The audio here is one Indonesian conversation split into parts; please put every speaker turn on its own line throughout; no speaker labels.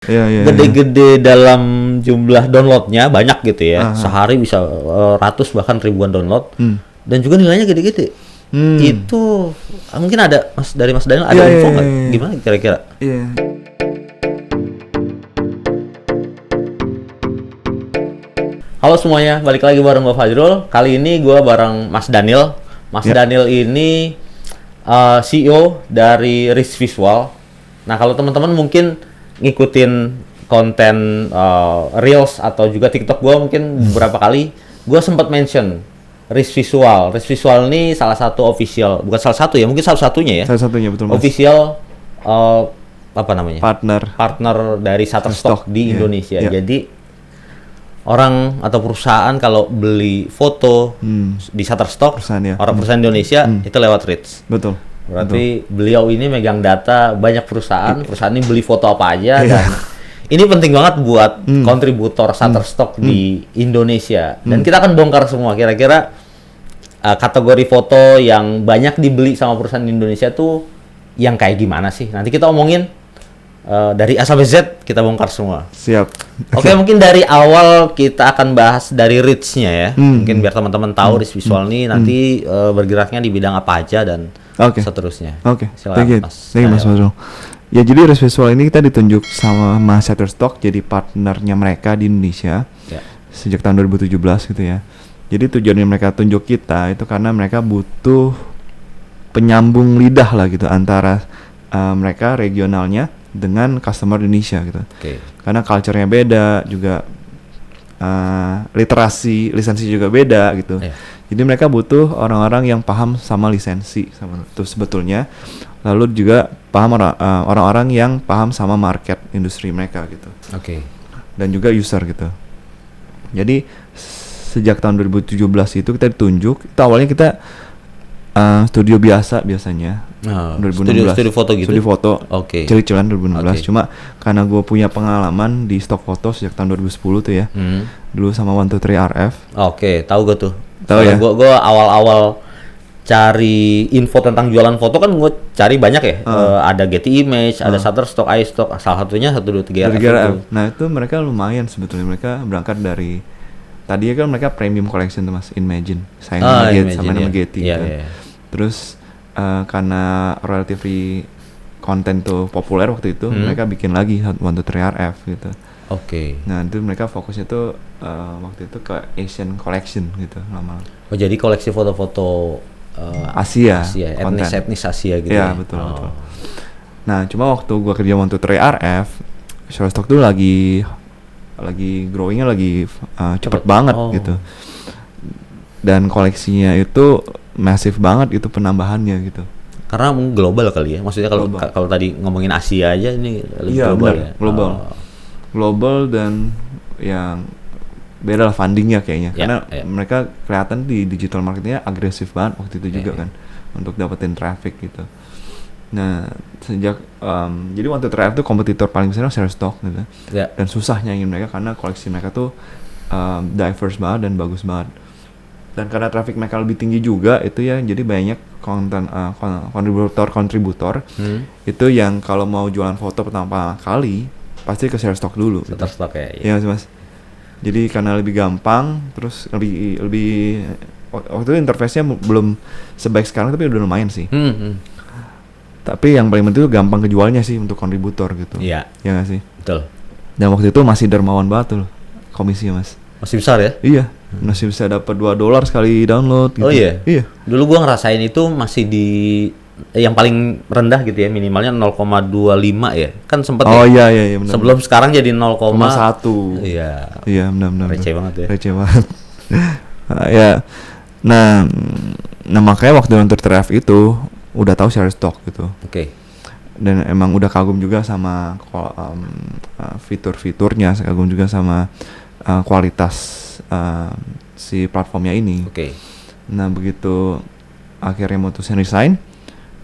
gede-gede dalam jumlah downloadnya banyak gitu ya. Sehari bisa ratus bahkan ribuan download. Dan juga nilainya gede-gede. Itu mungkin ada dari Mas Daniel ada info nggak? Gimana kira-kira? Halo semuanya, balik lagi bareng gue Fajrul. Kali ini gue bareng Mas Daniel. Mas Daniel ini CEO dari Rich Visual. Nah, kalau teman-teman mungkin ngikutin konten Reels atau juga TikTok gue mungkin beberapa kali, gue sempat mention Rich Visual. Rich Visual ini salah satu official, bukan salah satu ya, mungkin salah satunya ya.
Salah satunya, betul Mas.
Official apa namanya?
Partner
dari Shutterstock di Indonesia. Jadi orang atau perusahaan kalau beli foto di Shutterstock, perusahaan Indonesia itu lewat Rich.
Betul.
Berarti beliau ini megang data banyak perusahaan ini beli foto apa aja dan ini penting banget buat kontributor Shutterstock di Indonesia. Dan kita akan bongkar semua kira-kira kategori foto yang banyak dibeli sama perusahaan di Indonesia tuh yang kayak gimana sih? Nanti kita omongin dari A sampai Z, kita bongkar semua.
Siap.
Oke, mungkin dari awal kita akan bahas dari Rich-nya ya. Mungkin biar teman-teman tahu Rich Visual ini nanti bergeraknya di bidang apa aja dan seterusnya.
Silakan Mas. Thank you Mas Fajrul. Ya, jadi Rich Visual ini kita ditunjuk sama Mas Shutterstock jadi partnernya mereka di Indonesia sejak tahun 2017 gitu ya. Jadi tujuannya mereka tunjuk kita itu karena mereka butuh penyambung lidah lah gitu antara mereka regionalnya dengan customer Indonesia gitu. Karena culture-nya beda, juga lisensi juga beda gitu. Jadi mereka butuh orang-orang yang paham sama lisensi sama itu sebetulnya. Lalu juga paham orang-orang yang paham sama market industri mereka gitu. Dan juga user gitu. Jadi sejak tahun 2017 itu kita ditunjuk. Itu awalnya kita studio biasanya. 2016
studio foto gitu.
Studio foto. Cil-cilan 2016. Cuma karena gue punya pengalaman di stock foto sejak tahun 2010 tuh ya. Dulu sama 123 RF.
Tahu gue tuh.
Tahu ya.
Gue awal-awal cari info tentang jualan foto kan gue cari banyak ya. Ada Getty Image, ada Shutterstock, iStock, salah satunya 123 RF.
Nah, itu mereka lumayan sebetulnya. Mereka berangkat dari tadinya kan mereka premium collection tuh Mas, Imagine. Saya sama nama Getty kan. Terus karena royalty free konten tuh populer waktu itu, mereka bikin lagi 123 RF gitu. Nah, itu mereka fokusnya tuh waktu itu ke Asian collection gitu lama.
Jadi koleksi foto-foto
Asia
etnis Asia gitu.
Ya, betul. Nah, cuma waktu gua kerja 123 RF, Shutterstock tuh lagi growingnya lagi cepet banget gitu. Dan koleksinya itu masif banget itu penambahannya gitu.
Karena global kali ya. Maksudnya kalau tadi ngomongin Asia aja ini lebih global ya.
Global dan yang beda lah fundingnya kayaknya. Karena mereka kelihatan di digital marketingnya agresif banget waktu itu juga kan untuk dapetin traffic gitu. Nah, sejak jadi waktu terakhir tuh kompetitor paling besar Shutterstock gitu. Dan susah nyanyiin mereka karena koleksi mereka tuh diverse banget dan bagus banget. Dan karena traffic mereka lebih tinggi juga itu ya, jadi banyak konten kontributor itu yang kalau mau jualan foto pertama kali pasti ke Shutterstock dulu.
Shutterstock gitu.
Iya Mas. Jadi karena lebih gampang, terus lebih waktu itu interface-nya belum sebaik sekarang tapi udah lumayan sih. Tapi yang paling penting itu gampang kejualnya sih untuk kontributor gitu. Iya nggak sih? Betul. Dan waktu itu masih dermawan banget tuh komisinya Mas.
Masih besar ya?
Iya, masih bisa dapat $2 sekali download gitu.
Oh iya? Iya. Dulu gua ngerasain itu masih di yang paling rendah gitu ya, minimalnya 0,25 ya. Kan sempet
iya benar.
Sebelum sekarang jadi 0,1.
Iya, benar.
Receh banget ya.
Receh banget. Nah, makanya waktu nonton TRF itu udah tahu Shutterstock gitu. Dan emang udah kagum juga sama fitur-fiturnya, kagum juga sama kualitas si platformnya ini. Nah, begitu akhirnya mutusin resign,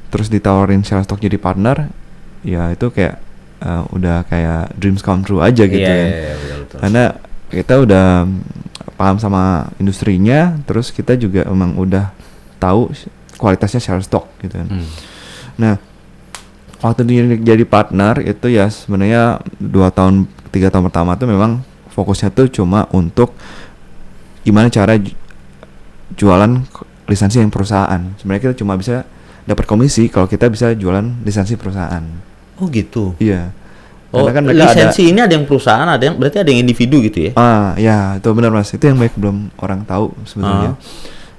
terus ditawarin Shutterstock jadi partner, ya itu kayak udah kayak dreams come true aja gitu betul. Karena kita udah paham sama industrinya, terus kita juga emang udah tahu kualitasnya Shutterstock gitu kan. Nah, waktu dia jadi partner itu ya sebenarnya 2 tahun 3 tahun pertama tuh memang fokusnya tuh cuma untuk gimana cara jualan lisensi yang perusahaan. Sebenarnya kita cuma bisa dapat komisi kalau kita bisa jualan lisensi perusahaan.
Oh gitu.
Iya.
Oh, kan lisensi ini ada yang perusahaan, ada yang berarti ada yang individu gitu ya?
Ya itu benar Mas. Itu yang banyak belum orang tahu sebetulnya.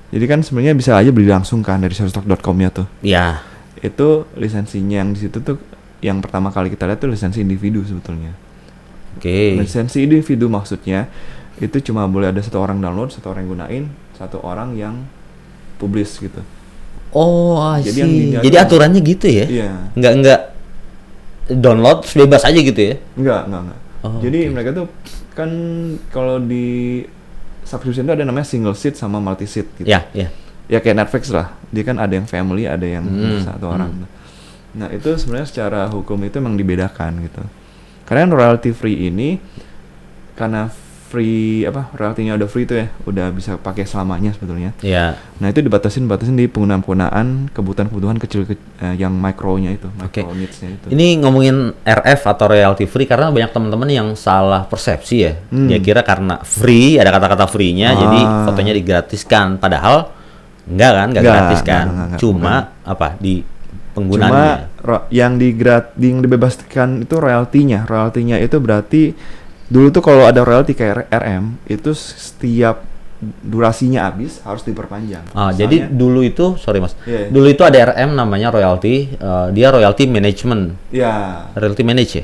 Jadi kan sebenarnya bisa aja beli langsung kan dari salestalk.com-nya tuh.
Iya.
Itu lisensinya yang di situ tuh yang pertama kali kita lihat tuh lisensi individu sebetulnya.
Oke.
Lisensi individu maksudnya itu cuma boleh ada 1 orang download, 1 orang yang gunain, 1 orang yang publish gitu.
Oh, jadi aturannya gitu ya?
Iya.
Enggak download bebas aja gitu ya?
Enggak.
Oh,
jadi mereka tuh kan kalau di subscription itu ada namanya single seat sama multi seat gitu.
Iya.
Ya kayak Netflix lah. Dia kan ada yang family, ada yang 1 orang. Nah, itu sebenarnya secara hukum itu memang dibedakan gitu. Karena royalty free ini karena royalty-nya udah free tuh ya, udah bisa pakai selamanya sebetulnya.
Iya.
Nah, itu dibatasin di penggunaan kebutuhan kecil yang micro-nya itu, micro needs-nya itu.
Ini ngomongin RF atau royalty free karena banyak teman-teman yang salah persepsi ya. Dia kira karena free, ada kata-kata free-nya jadi fotonya digratiskan, padahal enggak gratis kan. Cuma di penggunaannya.
Cuma yang dibebaskan itu royalty-nya. Royalty-nya itu berarti dulu tuh kalau ada royalty kayak RM itu setiap durasinya habis harus diperpanjang.
Jadi dulu itu dulu itu ada RM namanya royalty, dia royalty management.
Iya.
Royalty manage ya?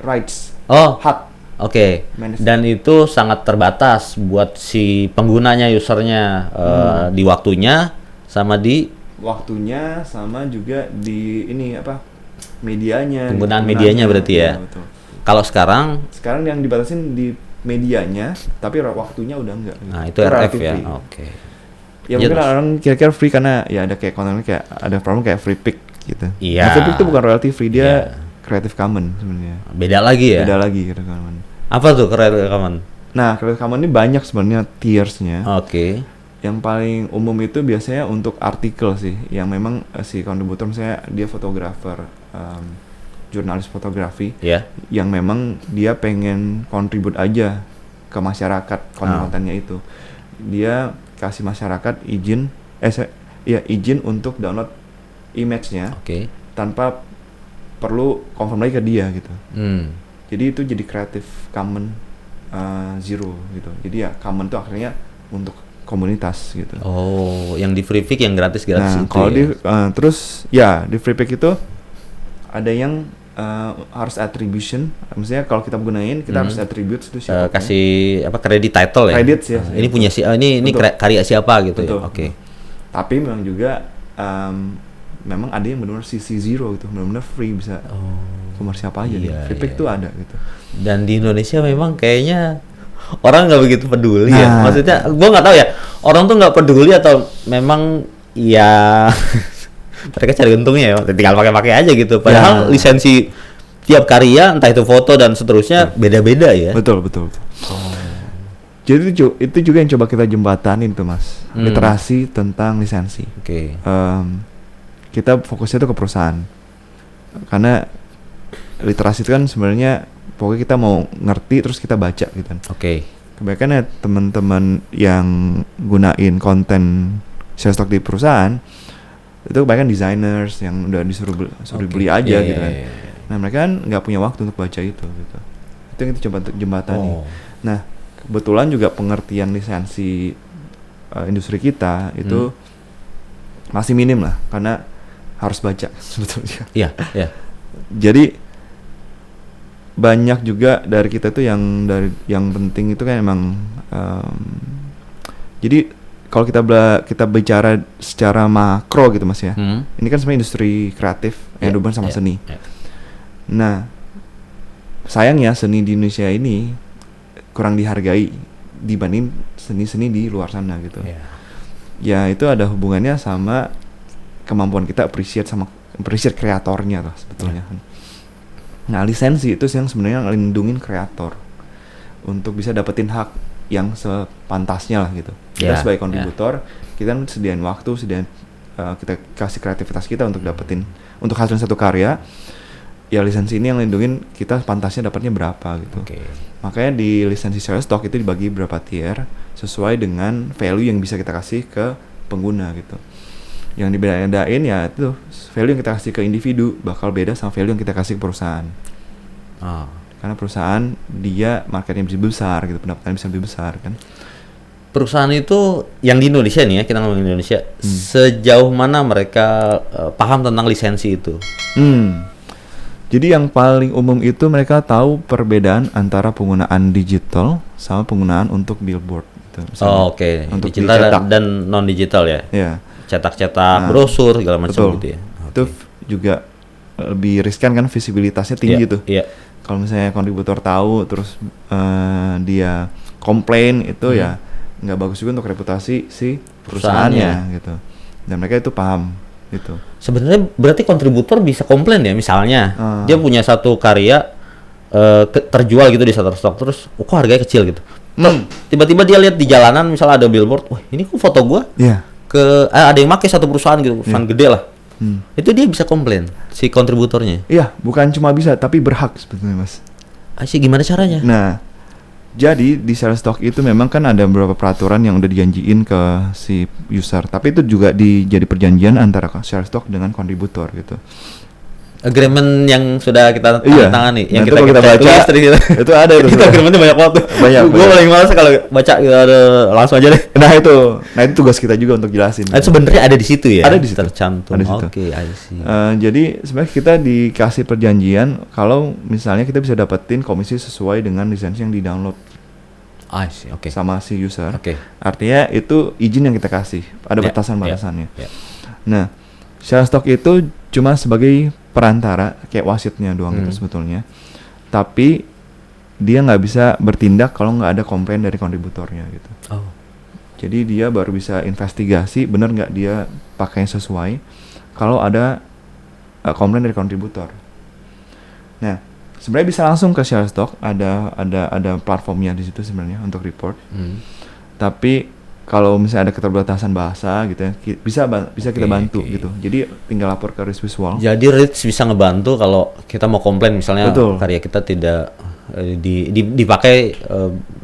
Rights.
Hak. Oke. Dan itu sangat terbatas buat si penggunanya, usernya di waktunya sama
juga di medianya.
Penggunaan medianya berarti ya.
Betul.
Kalau sekarang
yang dibatasin di medianya, tapi waktunya udah enggak.
Nah, itu RF ya. Oke.
Ya mungkin orang kira-kira free karena ya ada kayak kontennya kayak ada problem kayak free pick gitu.
Iya.
Nah, free pick itu bukan royalty free, dia Creative Commons sebenarnya.
Beda lagi ya?
Beda lagi Creative Commons.
Apa tuh Creative Commons?
Nah, Creative Commons ini banyak sebenarnya tiersnya.
Oke.
Yang paling umum itu biasanya untuk artikel sih, yang memang si kontributor misalnya dia fotografer, jurnalis fotografi, yang memang dia pengen kontribut aja ke masyarakat konten-kontennya itu. Dia kasih masyarakat izin untuk download image-nya tanpa perlu confirm lagi ke dia gitu. Jadi itu jadi Creative Commons Zero gitu. Jadi ya common tuh akhirnya untuk komunitas gitu.
Oh, yang di free pick yang gratis itu.
Nah, kalau terus di free pick itu ada yang harus attribution, maksudnya kalau kita gunain kita harus attribute itu siapa,
kasih kredit title ya.
Credits ya.
Ini punya ini karya siapa gitu. Ya. Oke.
Tapi memang juga memang ada yang benar-benar CC zero gitu, benar-benar free bisa nomor siapa aja nih. Free pick tuh ada gitu.
Dan di Indonesia memang kayaknya orang nggak begitu peduli ya. Maksudnya gue nggak tahu ya, orang tuh nggak peduli atau memang ya mereka cari untungnya ya, tinggal pakai aja gitu. Padahal lisensi tiap karya, entah itu foto dan seterusnya beda-beda ya.
Betul. Jadi itu juga yang coba kita jembatanin tuh Mas, literasi tentang lisensi.
Oke.
Kita fokusnya tuh ke perusahaan, karena literasi itu kan sebenarnya pokoknya kita mau ngerti terus kita baca gitu kan.
Oke.
Kebanyakan ya teman-teman yang gunain konten salestalk di perusahaan itu kebanyakan designers yang udah disuruh beli aja gitu kan. Nah mereka kan nggak punya waktu untuk baca itu gitu. Itu yang kita coba jembatani. Nah kebetulan juga pengertian lisensi industri kita itu masih minim lah, karena harus baca sebetulnya.
Iya.
Jadi banyak juga dari kita tuh yang penting itu kan emang jadi kalau kita bicara secara makro gitu Mas ya. Ini kan sebenarnya industri kreatif yang berhubungan sama seni. Nah, sayangnya seni di Indonesia ini kurang dihargai dibanding seni-seni di luar sana gitu. Ya itu ada hubungannya sama kemampuan kita appreciate kreatornya lah sebetulnya. Nah, lisensi itu yang sebenarnya ngelindungin kreator untuk bisa dapetin hak yang sepantasnya lah gitu. Kita sebagai kontributor, kita sediain waktu, kita kasih kreativitas kita untuk dapetin untuk hasil satu karya, ya lisensi ini yang lindungin kita pantasnya dapatnya berapa gitu. Makanya di lisensi Shutterstock itu dibagi berapa tier sesuai dengan value yang bisa kita kasih ke pengguna gitu. Yang dibedain ya itu value yang kita kasih ke individu bakal beda sama value yang kita kasih ke perusahaan. Karena perusahaan dia marketnya bisa besar gitu, pendapatannya bisa lebih besar kan.
Perusahaan itu yang di Indonesia nih ya, kita ngomongin Indonesia, sejauh mana mereka paham tentang lisensi itu?
Jadi yang paling umum itu mereka tahu perbedaan antara penggunaan digital sama penggunaan untuk billboard gitu.
Oke. Untuk digital dan non digital ya.
Iya.
Cetak-cetak brosur segala macam gitu ya.
Itu juga lebih riskan kan, visibilitasnya tinggi tuh.
Iya.
Kalau misalnya kontributor tahu terus dia komplain itu ya nggak bagus juga untuk reputasi si perusahaannya gitu. Dan mereka itu paham gitu.
Sebenarnya berarti kontributor bisa komplain ya, misalnya dia punya satu karya terjual gitu di Shutterstock, terus kok harganya kecil gitu. Tiba-tiba dia lihat di jalanan misalnya ada billboard, wah ini kok foto gua ada yang pakai satu perusahaan gitu, perusahaan gede lah. Itu dia bisa komplain si kontributornya.
Iya, bukan cuma bisa tapi berhak sebetulnya Mas.
Sih gimana caranya?
Nah, jadi di Shutterstock itu memang kan ada beberapa peraturan yang udah dijanjiin ke si user, tapi itu juga jadi perjanjian antara Shutterstock dengan kontributor gitu.
Agreement yang sudah kita tangani, yang kita
baca itu ada itu.
Kita agreementnya banyak banget. Gue paling malas kalau baca ada langsung aja deh.
Nah itu tugas kita juga untuk jelasin.
Sebenarnya ada di situ ya.
Ada di situ.
Tercantum.
Oke, I see. Jadi sebenarnya kita dikasih perjanjian kalau misalnya kita bisa dapetin komisi sesuai dengan lisensi yang di-download.
I see. Oke.
Sama si user. Artinya itu izin yang kita kasih. Ada batasan-batasannya. Nah, Shutterstock itu cuma sebagai perantara, kayak wasitnya doang gitu sebetulnya. Tapi dia nggak bisa bertindak kalau nggak ada komplain dari kontributornya gitu. Jadi dia baru bisa investigasi benar nggak dia pakai yang sesuai kalau ada komplain dari kontributor. Nah, sebenarnya bisa langsung ke Shutterstock, ada platformnya di situ sebenarnya untuk report. Tapi kalau misalnya ada keterbatasan bahasa gitu ya, bisa kita bantu gitu. Jadi tinggal lapor ke Risk Visual.
Jadi Risk bisa ngebantu kalau kita mau komplain misalnya karya kita tidak dipakai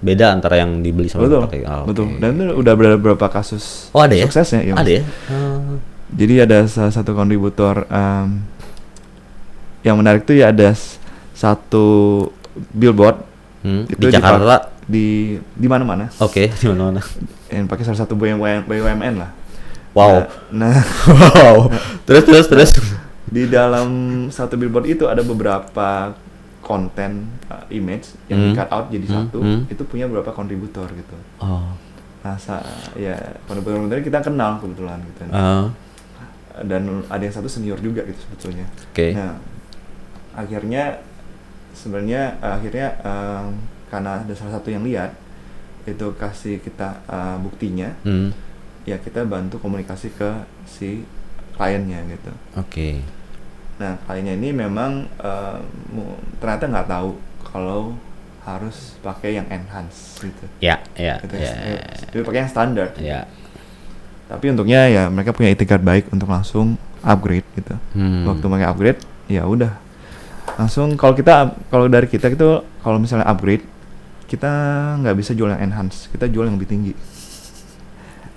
beda antara yang dibeli sama yang dipakai.
Betul. Dan itu udah beberapa kasus suksesnya.
Ada ya?
Jadi ada salah satu kontributor yang menarik tuh ya, ada satu billboard
itu di Jakarta,
di mana-mana.
Di mana-mana.
Yang pakai salah satu BUMN lah.
Wow.
Nah.
Wow. Terus.
Di dalam satu billboard itu ada beberapa konten image yang di cut out jadi satu. Itu punya beberapa kontributor gitu. Nah, kontributor kita kenal kebetulan gitu. Dan ada yang satu senior juga gitu sebetulnya. Nah, akhirnya karena ada salah satu yang lihat itu kasih kita buktinya, ya kita bantu komunikasi ke si kliennya gitu. Nah, kliennya ini memang ternyata nggak tahu kalau harus pakai yang enhance gitu. Jadi pakai yang standar. Tapi untungnya ya mereka punya etikat baik untuk langsung upgrade gitu. Waktu mereka upgrade, ya udah langsung. Kalau dari kita itu kalau misalnya upgrade, kita nggak bisa jual yang enhance, kita jual yang lebih tinggi.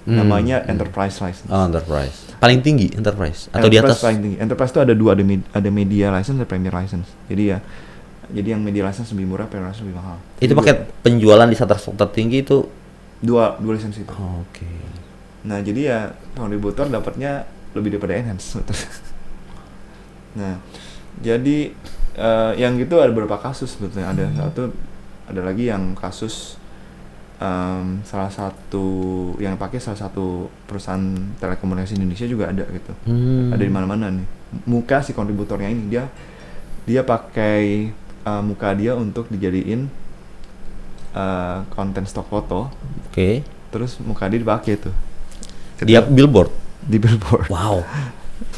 Namanya enterprise license.
Enterprise. Paling tinggi enterprise atau di atas?
Paling tinggi. Enterprise itu ada dua, ada media license dan premier license. Jadi yang media license lebih murah, premier license lebih mahal.
Itu paket penjualan di Shutterstock tertinggi itu
dua license itu.
Oke.
Nah, jadi ya kontributor dapatnya lebih daripada enhance. Nah, jadi yang gitu ada beberapa kasus sebetulnya. Ada lagi yang kasus salah satu yang pakai salah satu perusahaan telekomunikasi Indonesia juga ada gitu. Ada di mana-mana nih. Muka si kontributornya ini dia pakai muka dia untuk dijadiin konten stock foto. Terus muka dia dipakai tuh.
Dia billboard.
Di billboard.
Wow.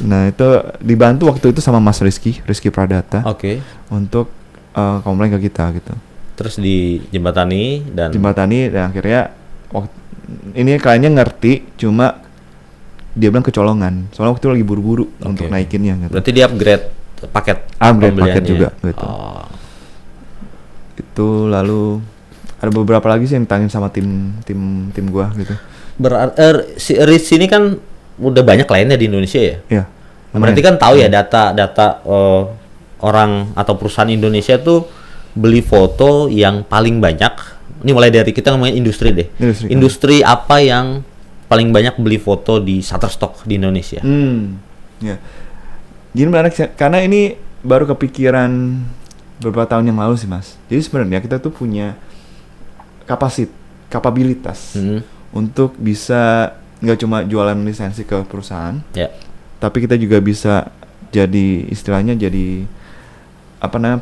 Nah, itu dibantu waktu itu sama Mas Rizky Pradata. Untuk komplain ke kita gitu.
Terus dijembatani dan
akhirnya ini kliennya ngerti, cuma dia bilang kecolongan. Soalnya waktu itu lagi buru-buru untuk naikinnya gitu.
Berarti dia upgrade paket
juga gitu. Itu lalu ada beberapa lagi sih yang ditangin sama tim gua gitu.
Berarti si Riz ini kan udah banyak kliennya di Indonesia ya?
Iya.
Berarti kan tahu ya data orang atau perusahaan Indonesia tuh beli foto yang paling banyak. Ini mulai dari kita ngomongin industri deh. Industri apa yang paling banyak beli foto di Shutterstock di Indonesia?
Ya. Jadi menarik karena ini baru kepikiran beberapa tahun yang lalu sih Mas. Jadi sebenarnya kita tuh punya kapabilitas untuk bisa nggak cuma jualan lisensi ke perusahaan, tapi kita juga bisa jadi istilahnya jadi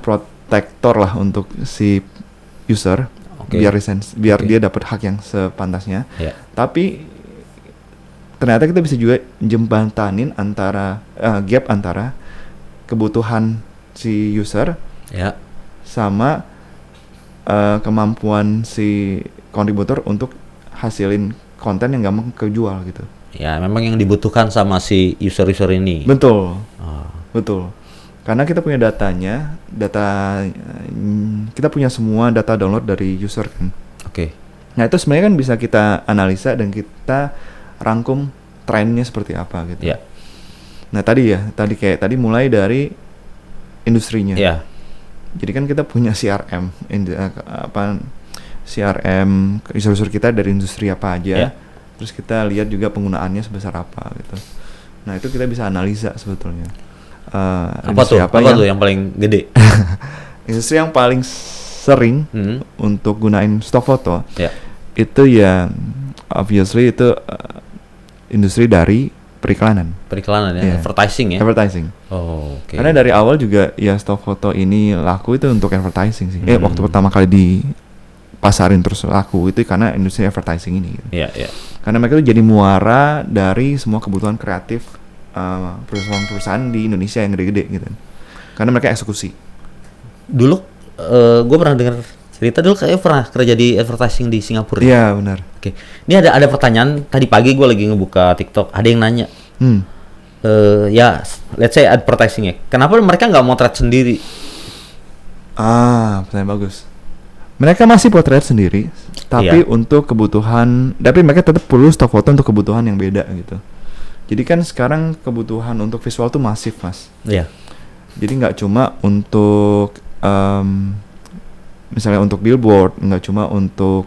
protektor lah untuk si user. Biar dia dapat hak yang sepantasnya. Tapi ternyata kita bisa juga jembantanin antara gap antara kebutuhan si user sama kemampuan si kontributor untuk hasilin konten yang gampang kejual gitu.
Ya, memang yang dibutuhkan sama si user ini.
Betul. Karena kita punya kita punya semua data download dari user kan. Nah itu sebenarnya kan bisa kita analisa dan kita rangkum trennya seperti apa gitu. Nah tadi mulai dari industrinya. Jadi kan kita punya CRM, user-user kita dari industri apa aja. Terus kita lihat juga penggunaannya sebesar apa gitu. Nah itu kita bisa analisa sebetulnya.
Apa tuh yang paling gede?
Industri yang paling sering untuk gunain stock foto itu ya obviously itu industri dari periklanan
ya, advertising.
Karena dari awal juga ya stock foto ini laku itu untuk advertising sih. Waktu pertama kali dipasarin terus laku itu karena industri advertising ini gitu. Karena mereka itu jadi muara dari semua kebutuhan kreatif perusahaan-perusahaan di Indonesia yang gede-gede gitu. Karena mereka eksekusi.
Dulu gue pernah dengar cerita dulu kayaknya pernah kerja di advertising di Singapura.
Iya benar.
Ini ada pertanyaan tadi pagi gue lagi ngebuka TikTok, ada yang nanya. Ya, let's say advertisingnya, kenapa mereka nggak motret sendiri?
Pertanyaan bagus. Mereka masih potret sendiri, tapi untuk kebutuhan, tapi mereka tetap perlu stok foto untuk kebutuhan yang beda gitu. Jadi kan sekarang kebutuhan untuk visual tuh masif Mas. Jadi nggak cuma untuk misalnya untuk billboard, nggak cuma untuk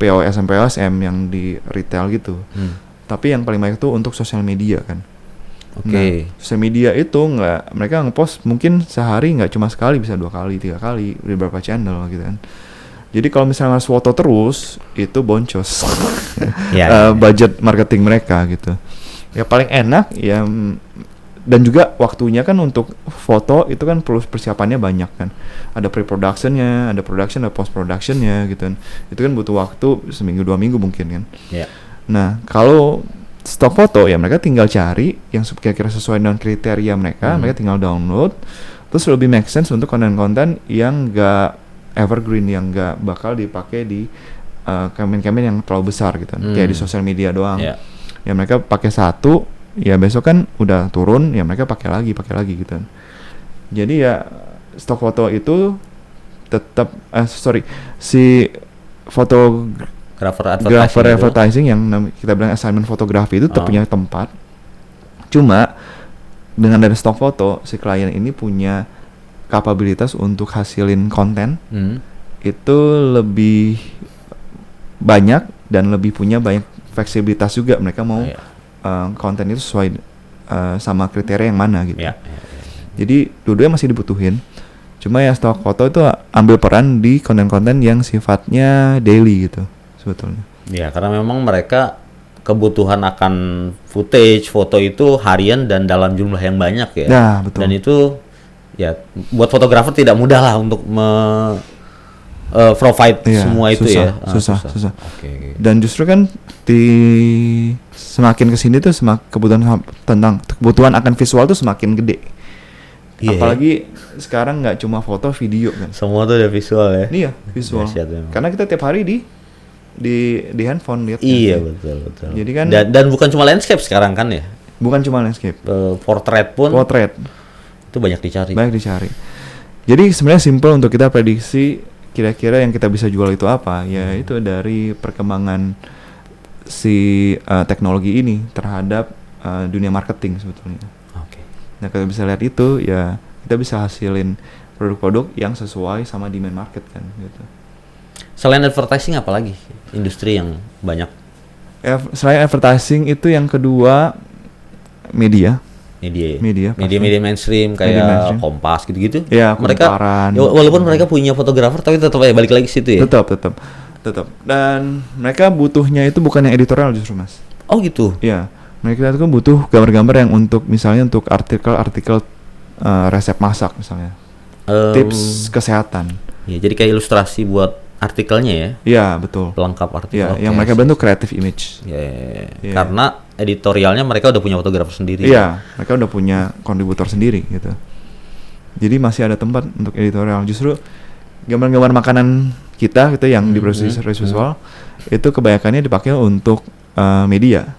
POSM yang di retail gitu, tapi yang paling banyak tuh untuk sosial media kan. Nah, sosial media itu mereka ngepost mungkin sehari nggak cuma sekali, bisa 2 kali, 3 kali di beberapa channel gitu kan. Jadi kalau misalnya harus foto terus itu boncos budget marketing mereka gitu. Ya paling enak ya, dan juga waktunya kan untuk foto itu kan perlu persiapannya banyak kan. Ada pre-productionnya, ada production, ada post-productionnya gitu kan. Itu kan butuh waktu seminggu 2 minggu mungkin kan. Nah kalau stok foto ya mereka tinggal cari yang kira-kira sesuai dengan kriteria mereka, mereka tinggal download. Terus lebih make sense untuk konten-konten yang gak evergreen, yang gak bakal dipakai di campaign-campaign yang terlalu besar gitu kan. Kayak di sosial media doang. Ya mereka pakai satu, ya besok kan udah turun, ya mereka pakai lagi gitu kan. Jadi ya stok foto itu tetap si fotografer advertising yang kita bilang assignment fotografi itu tetap punya tempat. Cuma dengan dari stok foto si klien ini punya kapabilitas untuk hasilin konten itu lebih banyak dan lebih punya banyak fleksibilitas juga. Mereka mau konten itu sesuai sama kriteria yang mana gitu. Jadi dua-duanya masih dibutuhin. Cuma ya stok foto itu ambil peran di konten-konten yang sifatnya daily gitu sebetulnya.
Ya karena memang mereka kebutuhan akan footage foto itu harian dan dalam jumlah yang banyak ya.
Nah, betul.
Dan itu ya buat fotografer tidak mudah lah untuk provide semua itu
susah. Dan justru kan semakin kesini tuh kebutuhan akan visual tuh semakin gede. Apalagi sekarang nggak cuma foto, video kan.
Semua tuh udah visual ya.
Iya, visual. Karena kita tiap hari di di handphone lihat.
Iya betul.
Jadi kan
dan bukan cuma landscape sekarang kan ya?
Bukan cuma landscape.
Portrait pun.
Portrait.
Itu banyak dicari.
Jadi sebenarnya simple untuk kita prediksi kira-kira yang kita bisa jual itu apa. Ya itu dari perkembangan si teknologi ini terhadap dunia marketing sebetulnya.
Oke.
Nah kalau bisa lihat itu ya kita bisa hasilin produk-produk yang sesuai sama demand market kan gitu.
Selain advertising apa lagi industri yang banyak?
Selain advertising itu yang kedua media
mainstream kayak Kompas gitu-gitu.
Ya,
mereka walaupun mereka punya fotografer tapi tetap balik lagi ke situ ya.
Tetap. Dan mereka butuhnya itu bukan yang editorial justru Mas.
Oh gitu.
Ya, mereka itu butuh gambar-gambar yang untuk misalnya untuk artikel resep masak misalnya. Tips kesehatan.
Ya, jadi kayak ilustrasi buat artikelnya ya?
Iya, betul.
Pelengkap artikel.
Iya, yang mereka bentuk creative image.
Iya. Karena editorialnya mereka udah punya fotografer sendiri.
Iya, mereka udah punya kontributor sendiri gitu. Jadi masih ada tempat untuk editorial. Justru gambar-gambar makanan kita gitu yang diproduksi Rice Visual itu kebanyakannya dipakai untuk media.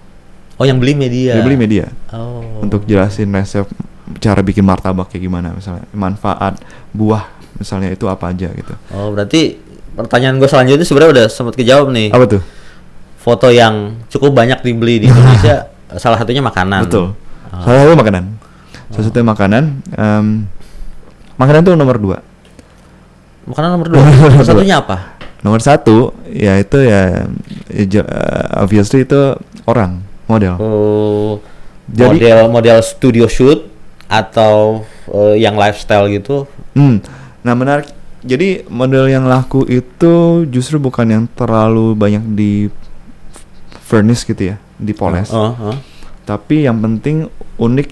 Oh, yang beli media.
Oh. Untuk jelasin resep cara bikin martabak kayak gimana misalnya, manfaat buah misalnya itu apa aja gitu.
Oh, berarti pertanyaan gue selanjutnya sebenarnya udah sempat kejawab nih.
Apa tuh?
Foto yang cukup banyak dibeli di Indonesia salah satunya makanan.
Betul. Salah satu makanan. Salah satu makanan. Makanan itu nomor 2.
Makanan nomor 2. Nomor satunya apa?
Nomor 1 ya itu obviously itu orang, model.
Oh. Jadi model studio shoot atau yang lifestyle gitu.
Nah menarik. Jadi model yang laku itu justru bukan yang terlalu banyak di furnish gitu ya, dipoles. Tapi yang penting unik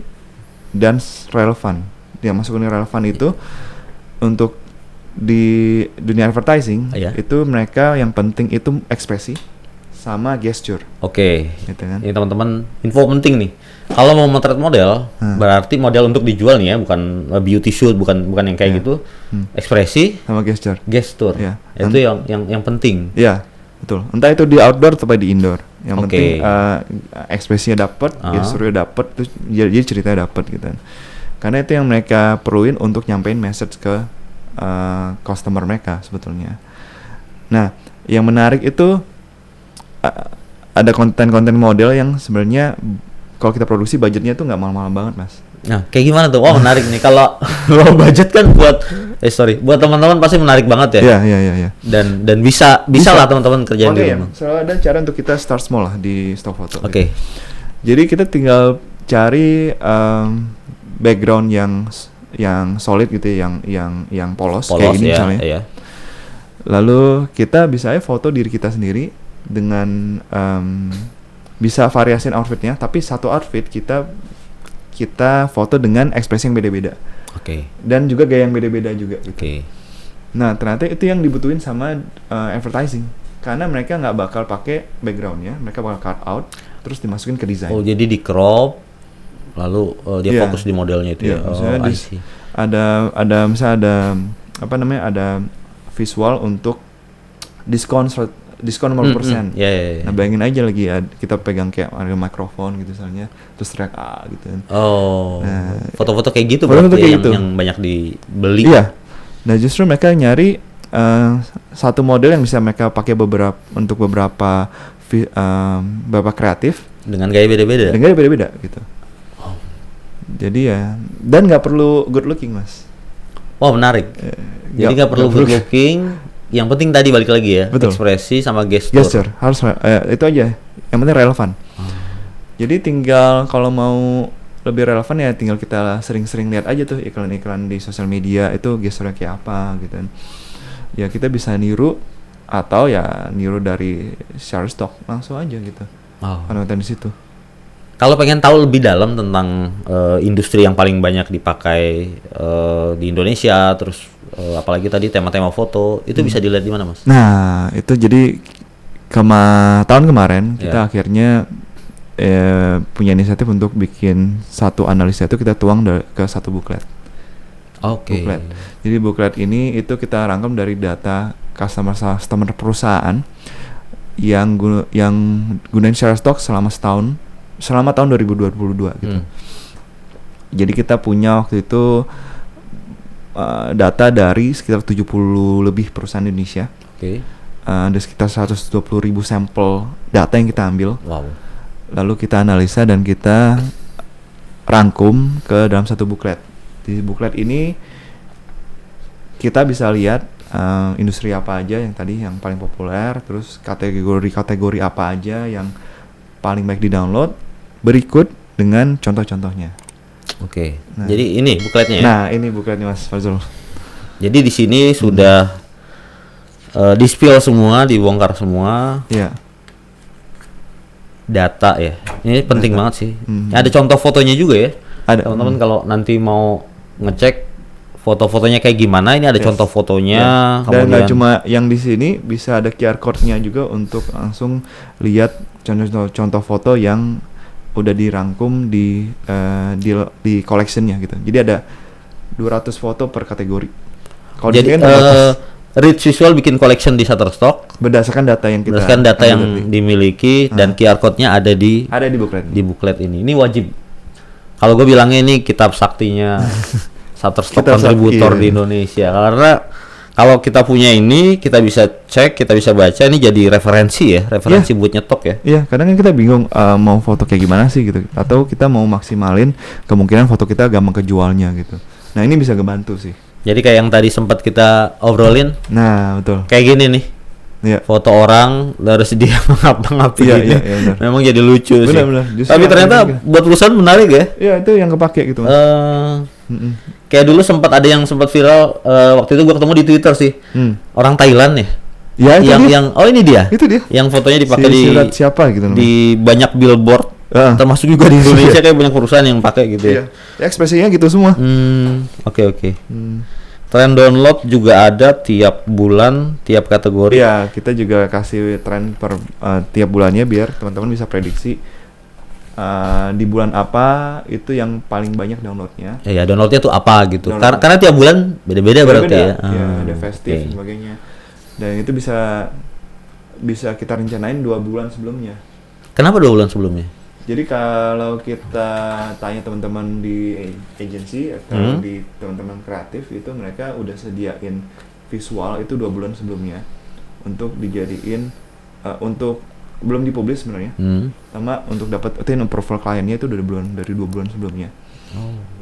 dan relevan. Yang masuk unik relevan itu untuk di dunia advertising itu mereka yang penting itu ekspresi sama gesture.
Oke.
Gitu kan.
Ini teman-teman info penting nih. Kalau mau motret model, berarti model untuk dijual nih ya, bukan beauty shoot, bukan yang kayak gitu. Ekspresi
sama gesture.
Ya. Itu yang penting.
Iya, betul. Entah itu di outdoor atau di indoor. Yang penting ekspresinya dapat, gesturnya dapat, terus jadi ceritanya dapat gitu. Karena itu yang mereka perluin untuk nyampein message ke customer mereka sebetulnya. Nah, yang menarik itu ada konten-konten model yang sebenarnya kalau kita produksi budgetnya tuh nggak mahal-mahal banget Mas.
Nah, kayak gimana tuh? Oh menarik nih. Kalau budget kan buat teman-teman pasti menarik banget ya.
Iya.
Dan bisa lah teman-teman kerjain di rumah.
Selalu ada cara untuk kita start small lah di stock photo.
Oke.
Jadi kita tinggal cari background yang solid gitu, yang polos kayak gini misalnya. Iya. Lalu kita bisa foto diri kita sendiri dengan bisa variasiin outfitnya, tapi satu outfit kita foto dengan ekspresi yang beda-beda.
Oke.
Dan juga gaya yang beda-beda juga. Gitu.
Oke.
Nah ternyata itu yang dibutuhin sama advertising, karena mereka nggak bakal pakai backgroundnya, mereka bakal cut out, terus dimasukin ke desain.
Oh jadi di crop, lalu dia fokus di modelnya itu ya.
Ada misalnya ada visual untuk diskon 50%. Nah bayangin aja lagi kita pegang kayak ada mikrofon gitu misalnya, terus teriak gitu.
Oh. Nah, foto-foto kayak gitu yang banyak dibeli.
Iya. Nah justru mereka nyari satu model yang bisa mereka pakai untuk beberapa kreatif
dengan gaya beda-beda.
Gitu. Oh. Jadi ya, dan nggak perlu good looking Mas.
Wow menarik. Jadi nggak perlu good looking. Yang penting tadi balik lagi ya. Betul. Ekspresi sama gesture
harus itu aja. Yang penting relevan. Jadi tinggal kalau mau lebih relevan ya tinggal kita sering-sering lihat aja tuh iklan-iklan di sosial media itu gesturnya kayak apa gitu. Ya kita bisa niru atau ya niru dari Shutterstock langsung aja gitu. Konten di situ.
Kalau pengen tahu lebih dalam tentang industri yang paling banyak dipakai di Indonesia, terus apalagi tadi tema-tema foto, itu bisa dilihat di mana Mas?
Nah, itu jadi tahun kemarin kita akhirnya punya inisiatif untuk bikin satu analisa itu kita tuang ke satu booklet.
Oke.
Booklet. Jadi booklet ini itu kita rangkum dari data customer perusahaan yang gunain Shutterstock selama tahun 2022 gitu. Jadi kita punya waktu itu data dari sekitar 70 lebih perusahaan Indonesia. Ada sekitar 120.000 sampel data yang kita ambil.
Wow.
Lalu kita analisa dan kita rangkum ke dalam satu buklet. Di buklet ini kita bisa lihat industri apa aja yang tadi yang paling populer, terus kategori apa aja yang paling baik di download, berikut dengan contoh-contohnya.
Oke. Jadi ini bukletnya ya?
Nah, ini bukletnya Mas Fazrul.
Jadi di sini sudah di-spill semua, dibongkar semua.
Iya.
Data ya. Ini penting banget sih. Ada contoh fotonya juga ya.
Ada.
Teman-teman kalau nanti mau ngecek foto-fotonya kayak gimana, ini ada contoh fotonya.
Dan nggak cuma yang di sini, bisa ada QR code-nya juga untuk langsung lihat contoh foto yang udah dirangkum di collection-nya gitu. Jadi ada 200 foto per kategori. Kalau
jadi Rich Visual bikin collection di Shutterstock
berdasarkan data yang kita
dimiliki dan QR code-nya ada di buklet ini. Ini wajib. Kalau gue bilangnya ini kitab saktinya Shutterstock kontributor di Indonesia, karena kalau kita punya ini, kita bisa cek, kita bisa baca, ini jadi referensi buat nyetok ya.
Iya, kadang kan kita bingung mau foto kayak gimana sih gitu, atau kita mau maksimalin kemungkinan foto kita gampang kejualnya gitu. Nah, ini bisa ngebantu sih. Jadi
kayak yang tadi sempat kita obrolin.
Nah, betul.
Kayak gini nih. Iya. Foto orang terus dia mengapa-ngapain gini. Iya, memang jadi lucu sih. Benar. Tapi ternyata buat perusahaan menarik ya.
Iya, itu yang kepake gitu Mas.
Kayak dulu sempat ada yang sempat viral waktu itu gua ketemu di Twitter sih. Orang Thailand ya.
Ya, itu
yang ini dia.
Itu dia.
Yang fotonya dipakai
siapa gitu
di banyak billboard. Termasuk juga di Indonesia kayak banyak perusahaan yang pakai gitu ya.
Ya, ekspresinya gitu semua.
Oke. Tren download juga ada tiap bulan, tiap kategori.
Iya, kita juga kasih tren per tiap bulannya biar teman-teman bisa prediksi di bulan apa itu yang paling banyak downloadnya.
Ya, downloadnya tuh apa gitu. Karena tiap bulan beda-beda berarti ya.
Ya, ada festif dan sebagainya. Dan itu bisa kita rencanain 2 bulan sebelumnya.
Kenapa 2 bulan sebelumnya?
Jadi kalau kita tanya teman-teman di agency atau di teman-teman kreatif itu mereka udah sediain visual itu 2 bulan sebelumnya untuk dijadiin untuk belum dipublish sebenarnya, sama untuk dapetin approval kliennya itu dari 2 bulan sebelumnya.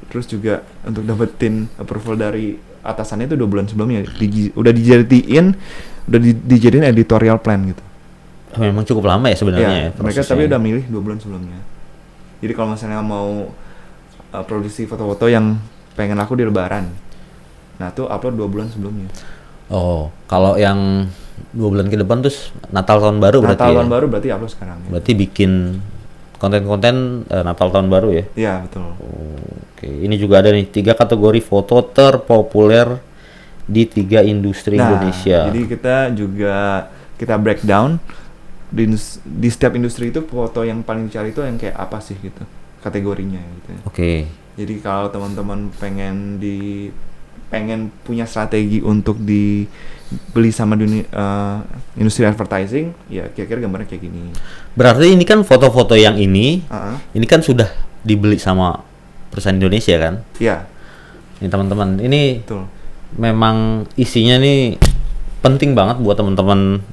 Terus juga untuk dapetin approval dari atasannya itu 2 bulan sebelumnya udah dijadiin editorial plan gitu.
Memang cukup lama ya sebenarnya.
Mereka tapi udah milih 2 bulan sebelumnya. Jadi kalau misalnya mau produksi foto-foto yang pengen laku di Lebaran, nah tuh upload 2 bulan sebelumnya.
Oh, kalau yang 2 bulan ke depan terus Natal tahun baru berarti.
Natal tahun baru berarti upload sekarang.
Berarti bikin konten-konten Natal tahun baru ya?
Iya, betul.
Oke, ini juga ada nih 3 kategori foto terpopuler di 3 industri Indonesia.
Jadi kita breakdown di setiap industri itu foto yang paling dicari itu yang kayak apa sih gitu kategorinya gitu.
Oke.
Jadi kalau teman-teman pengen punya strategi untuk dibeli sama industri advertising, ya kira-kira gambarnya kayak gini.
Berarti ini kan foto-foto yang ini kan sudah dibeli sama perusahaan Indonesia kan?
Iya.
Ini teman-teman, ini
betul.
Memang isinya nih penting banget buat teman-teman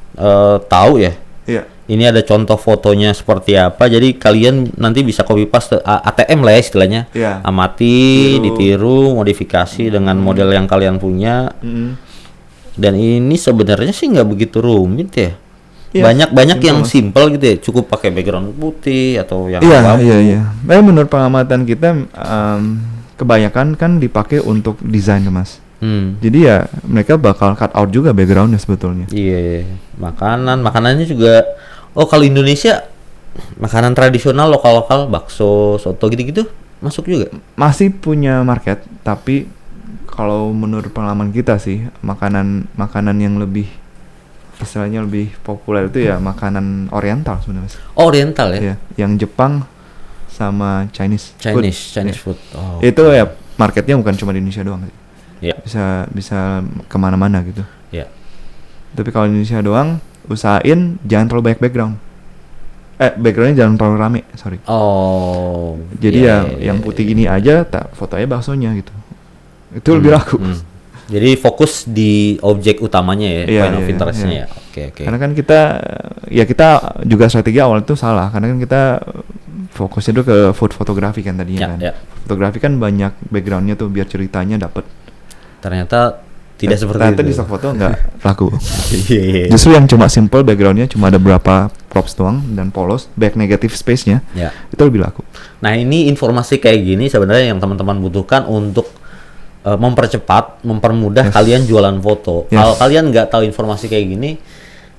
tahu ya.
Iya.
Ini ada contoh fotonya seperti apa, jadi kalian nanti bisa copy paste ATM lah ya istilahnya.
Iya.
Amati, ditiru, modifikasi dengan model yang kalian punya. Dan ini sebenarnya sih nggak begitu rumit ya. Banyak yang simple gitu ya, cukup pakai background putih atau yang
Iya. Menurut pengamatan kita kebanyakan kan dipakai untuk desain Mas. Jadi ya mereka bakal cut out juga backgroundnya sebetulnya.
Iya. Makanannya juga. Oh, kalau Indonesia makanan tradisional lokal bakso, soto gitu-gitu masuk juga.
Masih punya market, tapi kalau menurut pengalaman kita sih makanan yang lebih istilahnya lebih populer itu ya makanan Oriental sebenarnya.
Oh, Oriental ya?
Iya, yang Jepang sama Chinese
food. Oh,
itu ya marketnya bukan cuma di Indonesia doang sih.
Yeah.
Bisa kemana-mana gitu.
Yeah.
Tapi kalau Indonesia doang usahain jangan terlalu banyak background. Backgroundnya jangan terlalu rame, sorry.
Oh.
Jadi yang putih gini aja, fotonya baksonya gitu. Itu lebih laku.
Jadi fokus di objek utamanya ya, point of interest-nya ya. Oke.
Karena kan kita juga strategi awal itu salah, karena kan kita fokusnya dulu ke food fotografi kan tadinya kan. Fotografi kan banyak backgroundnya tuh biar ceritanya dapet.
Ternyata tidak seperti
ternyata
itu.
Di stock foto nggak laku.
Iya.
Justru yang cuma simple backgroundnya cuma ada berapa props doang dan polos, back negative space-nya itu lebih laku.
Nah ini informasi kayak gini sebenarnya yang teman-teman butuhkan untuk mempermudah kalian jualan foto. Kalau kalian nggak tahu informasi kayak gini,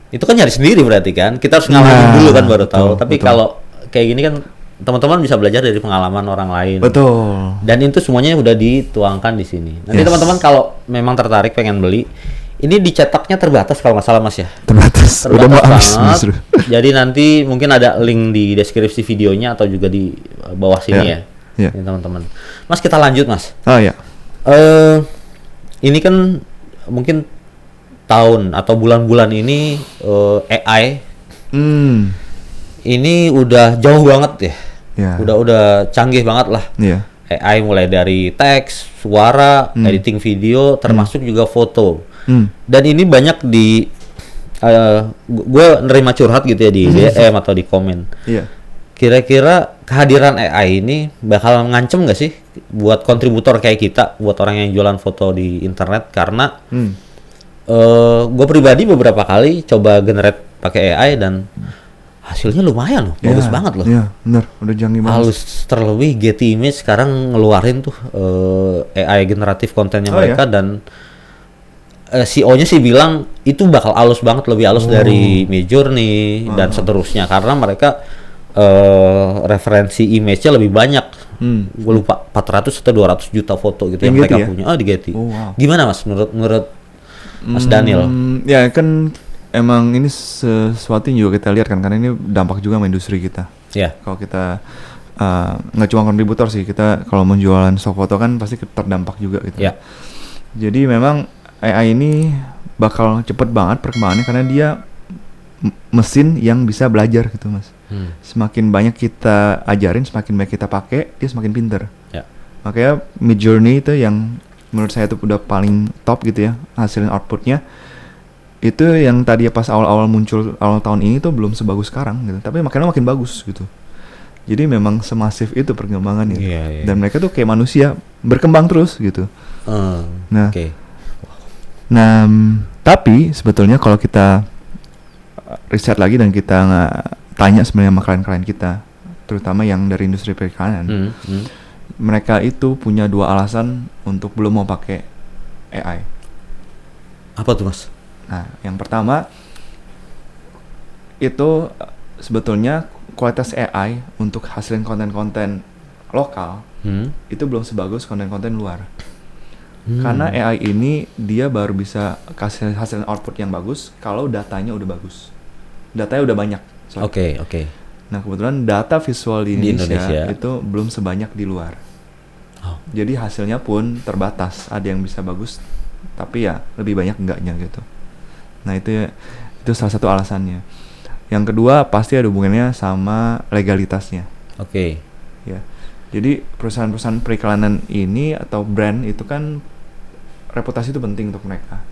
itu kan nyari sendiri berarti kan. Kita harus ngalamin dulu kan baru tahu. Tapi kalau kayak gini kan teman-teman bisa belajar dari pengalaman orang lain.
Betul.
Dan itu semuanya udah dituangkan di sini. Nanti teman-teman kalau memang tertarik pengen beli, ini dicetaknya terbatas kalau nggak salah Mas ya.
Terbatas. Udah mau habis justru.
Jadi nanti mungkin ada link di deskripsi videonya atau juga di bawah sini ya. Ini teman-teman. Mas kita lanjut Mas.
Oh ya.
Ini kan mungkin tahun atau bulan-bulan ini AI ini udah jauh banget ya. Udah canggih banget lah. AI mulai dari teks, suara, editing video, termasuk juga foto. Dan ini banyak di gue nerima curhat gitu ya di DM atau di komen. Kira-kira kehadiran AI ini bakal ngancem nggak sih buat kontributor kayak kita, buat orang yang jualan foto di internet? Karena gue pribadi beberapa kali coba generate pakai AI dan hasilnya lumayan loh, bagus banget loh.
Iya, benar, udah canggih banget.
Halus, terlebih Getty Image sekarang ngeluarin tuh AI generatif kontennya mereka dan CEO-nya sih bilang itu bakal halus banget, lebih halus dari Midjourney dan seterusnya karena mereka referensi image-nya lebih banyak. Gue lupa 400 atau 200 juta foto gitu yang mereka punya. Di Getty. Gimana Mas menurut Mas Daniel?
Ya kan emang ini sesuatu yang juga kita lihat kan karena ini dampak juga sama industri kita. Kalau kita nggak cuma kontributor sih, kita kalau menjualan stock foto kan pasti terdampak juga gitu. Jadi memang AI ini bakal cepet banget perkembangannya karena dia mesin yang bisa belajar gitu Mas. Semakin banyak kita ajarin, semakin banyak kita pakai, dia semakin pinter. Makanya Midjourney itu yang menurut saya itu udah paling top gitu ya hasilnya, outputnya. Itu yang tadi pas awal-awal muncul awal tahun ini tuh belum sebagus sekarang gitu, tapi makin bagus gitu. Jadi memang semasif itu perkembangannya. Dan mereka tuh kayak manusia berkembang terus gitu. Nah, tapi sebetulnya kalau kita riset lagi dan kita tanya sebenarnya sama klien-klien kita, terutama yang dari industri perikanan, mereka itu punya 2 alasan untuk belum mau pakai AI.
Apa tuh Mas?
Nah, yang pertama itu sebetulnya kualitas AI untuk hasilin konten-konten lokal itu belum sebagus konten-konten luar. Karena AI ini dia baru bisa kasih hasil output yang bagus kalau datanya udah bagus. Datanya udah banyak.
Oke.
Nah, kebetulan data visual di Indonesia itu belum sebanyak di luar. Jadi hasilnya pun terbatas. Ada yang bisa bagus, tapi ya lebih banyak enggaknya gitu. Nah, itu salah satu alasannya. Yang kedua pasti ada hubungannya sama legalitasnya. Ya. Jadi perusahaan-perusahaan periklanan ini atau brand itu kan reputasi itu penting untuk mereka.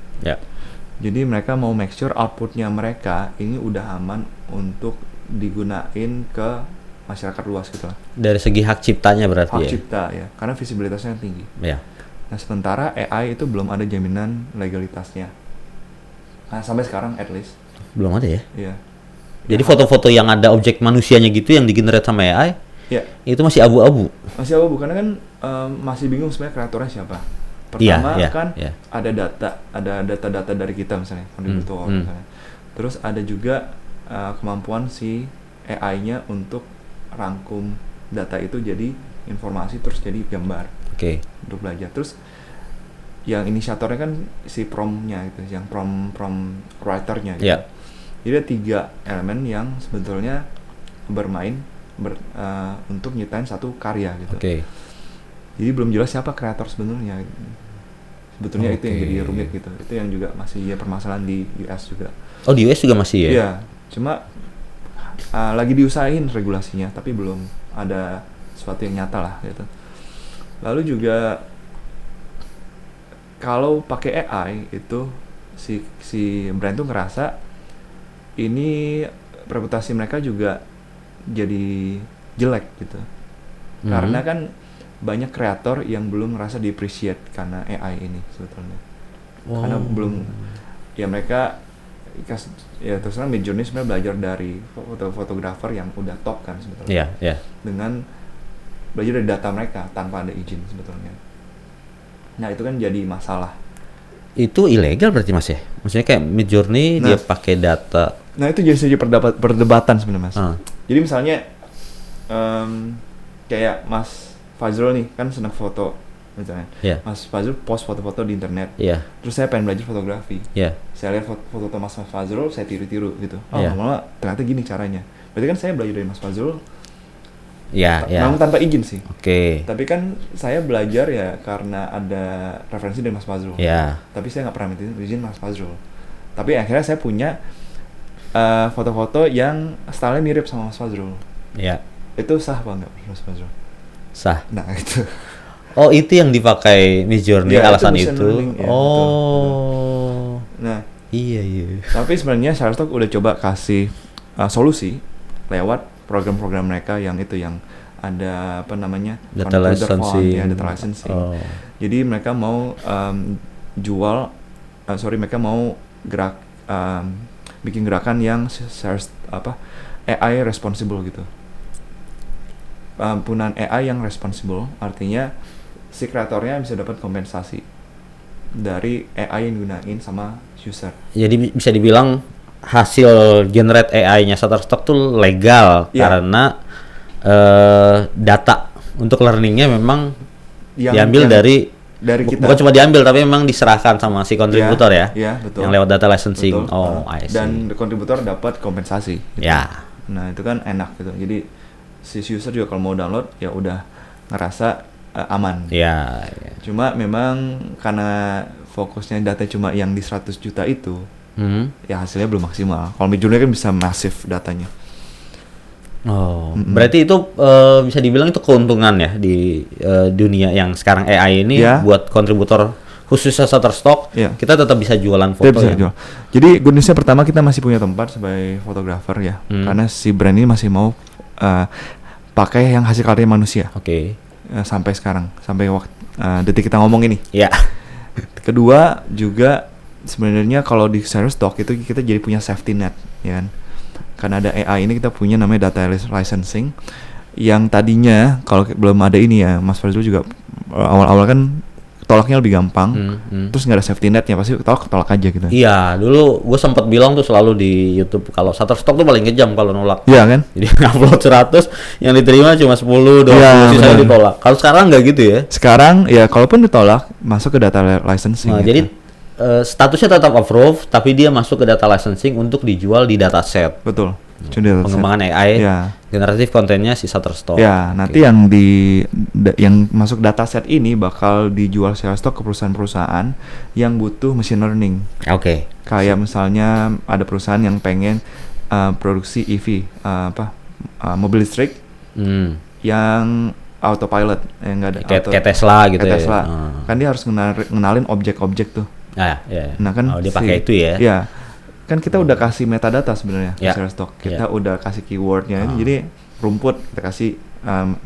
Jadi mereka mau make sure outputnya mereka ini udah aman untuk digunain ke masyarakat luas gitu lah. Dari
segi hak ciptanya berarti
hak cipta ya, karena visibilitasnya tinggi. Nah, sementara AI itu belum ada jaminan legalitasnya. Nah, sampai sekarang at least
belum ada ya. Jadi foto-foto yang ada objek manusianya gitu yang digenerate sama AI itu masih abu-abu.
Masih abu-abu karena kan masih bingung sebenarnya kreatornya siapa. Pertama ada data-data dari kita misalnya kontributor misalnya. Terus ada juga kemampuan si AI-nya untuk rangkum data itu jadi informasi terus jadi gambar. Untuk belajar. Terus yang inisiatornya kan si prompt-nya gitu, yang prompt writer-nya gitu. Jadi ada 3 elemen yang sebetulnya bermain untuk nyiptain satu karya gitu. Jadi belum jelas siapa kreator sebenarnya. Sebetulnya itu yang jadi rumit gitu. Itu yang juga masih ya permasalahan di US juga.
Oh, di US juga masih ya?
Iya, cuma lagi diusahain regulasinya, tapi belum ada sesuatu yang nyata lah gitu. Lalu juga kalau pakai AI itu si brand tuh ngerasa ini reputasi mereka juga jadi jelek gitu. Karena kan banyak kreator yang belum ngerasa di-appreciate karena AI ini sebetulnya. Karena belum, ya mereka ya terus terang Midjourney sebenarnya belajar dari fotografer yang udah top kan sebetulnya. Dengan belajar dari data mereka tanpa ada izin sebetulnya. Nah itu kan jadi masalah.
Itu ilegal berarti Mas ya? Maksudnya kayak Midjourney dia pakai data.
Nah itu jadi perdebatan sebenarnya Mas. Jadi misalnya kayak Mas Fazrul nih kan senang foto misalnya. Mas Fazrul post foto-foto di internet. Terus saya pengen belajar fotografi. Saya lihat foto Mas Fazrul, saya tiru-tiru gitu. Malah ternyata gini caranya. Berarti kan saya belajar dari Mas Fazrul. Namun tanpa izin sih. Tapi kan saya belajar ya karena ada referensi dari Mas Fazrul. Tapi saya nggak pernah minta izin Mas Fazrul. Tapi akhirnya saya punya foto-foto yang stylenya mirip sama Mas Fazrul. Itu sah apa enggak Mas Fazrul?
Sah.
Nah itu.
Oh itu yang dipakai Midjourney alasan itu.
Learning, ya, betul. Nah
iya.
Tapi sebenarnya Shutterstock udah coba kasih solusi lewat program-program mereka yang itu yang ada apa namanya
data licensing.
Data licensing. Jadi mereka mau mereka mau bikin gerakan yang AI responsible gitu. Penggunaan AI yang responsible artinya si kreatornya bisa dapat kompensasi dari AI yang digunain sama user.
Jadi bisa dibilang hasil generate AI-nya Shutterstock tuh legal karena data untuk learningnya memang diambil dari kita. Bukan cuma diambil tapi memang diserahkan sama si kontributor ya.
Betul.
Yang lewat data licensing. Betul. I see.
Dan kontributor dapat kompensasi. Gitu. Nah itu kan enak gitu. Jadi si user juga kalau mau download ya udah ngerasa aman. Cuma memang karena fokusnya data cuma yang di 100 juta itu, ya hasilnya belum maksimal. Kalau Midjourney kan bisa masif datanya.
Berarti itu bisa dibilang itu keuntungan ya di dunia yang sekarang AI ini buat kontributor khususnya Shutterstock. Kita tetap bisa jualan foto.
Jual. Jadi good news-nya pertama kita masih punya tempat sebagai fotografer ya, karena si brand ini masih mau pakai yang hasil karya manusia. Sampai sekarang, sampai detik kita ngomong ini. Kedua juga sebenarnya kalau di Shutterstock itu kita jadi punya safety net, ya kan? Karena ada AI ini kita punya namanya data licensing yang tadinya kalau belum ada ini ya, Mas Fazrul juga awal-awal kan tolaknya lebih gampang, terus nggak ada safety netnya pasti tolak aja gitu.
Iya, dulu gue sempat bilang tuh selalu di YouTube kalau Shutterstock tuh paling kejam kalau nolak.
Iya kan?
Jadi upload 100 yang diterima cuma 10, 20 sisanya ditolak. Kalau sekarang nggak gitu ya?
Sekarang ya kalaupun ditolak masuk ke data licensing.
Gitu. Jadi statusnya tetap approve, tapi dia masuk ke data licensing untuk dijual di dataset.
Betul.
Pengembangan AI, generatif kontennya si Shutterstock.
Nanti yang masuk dataset ini bakal dijual Shutterstock ke perusahaan-perusahaan yang butuh machine learning. Kayak misalnya ada perusahaan yang pengen produksi EV, mobil listrik yang autopilot, yang nggak ada
kayak Tesla gitu ya.
Tesla. Kan dia harus ngenalin objek-objek tuh. Nah kan
dia pakai itu ya.
Kan kita udah kasih metadata sebenarnya di Shutterstock. Kita udah kasih keywordnya, jadi rumput kita kasih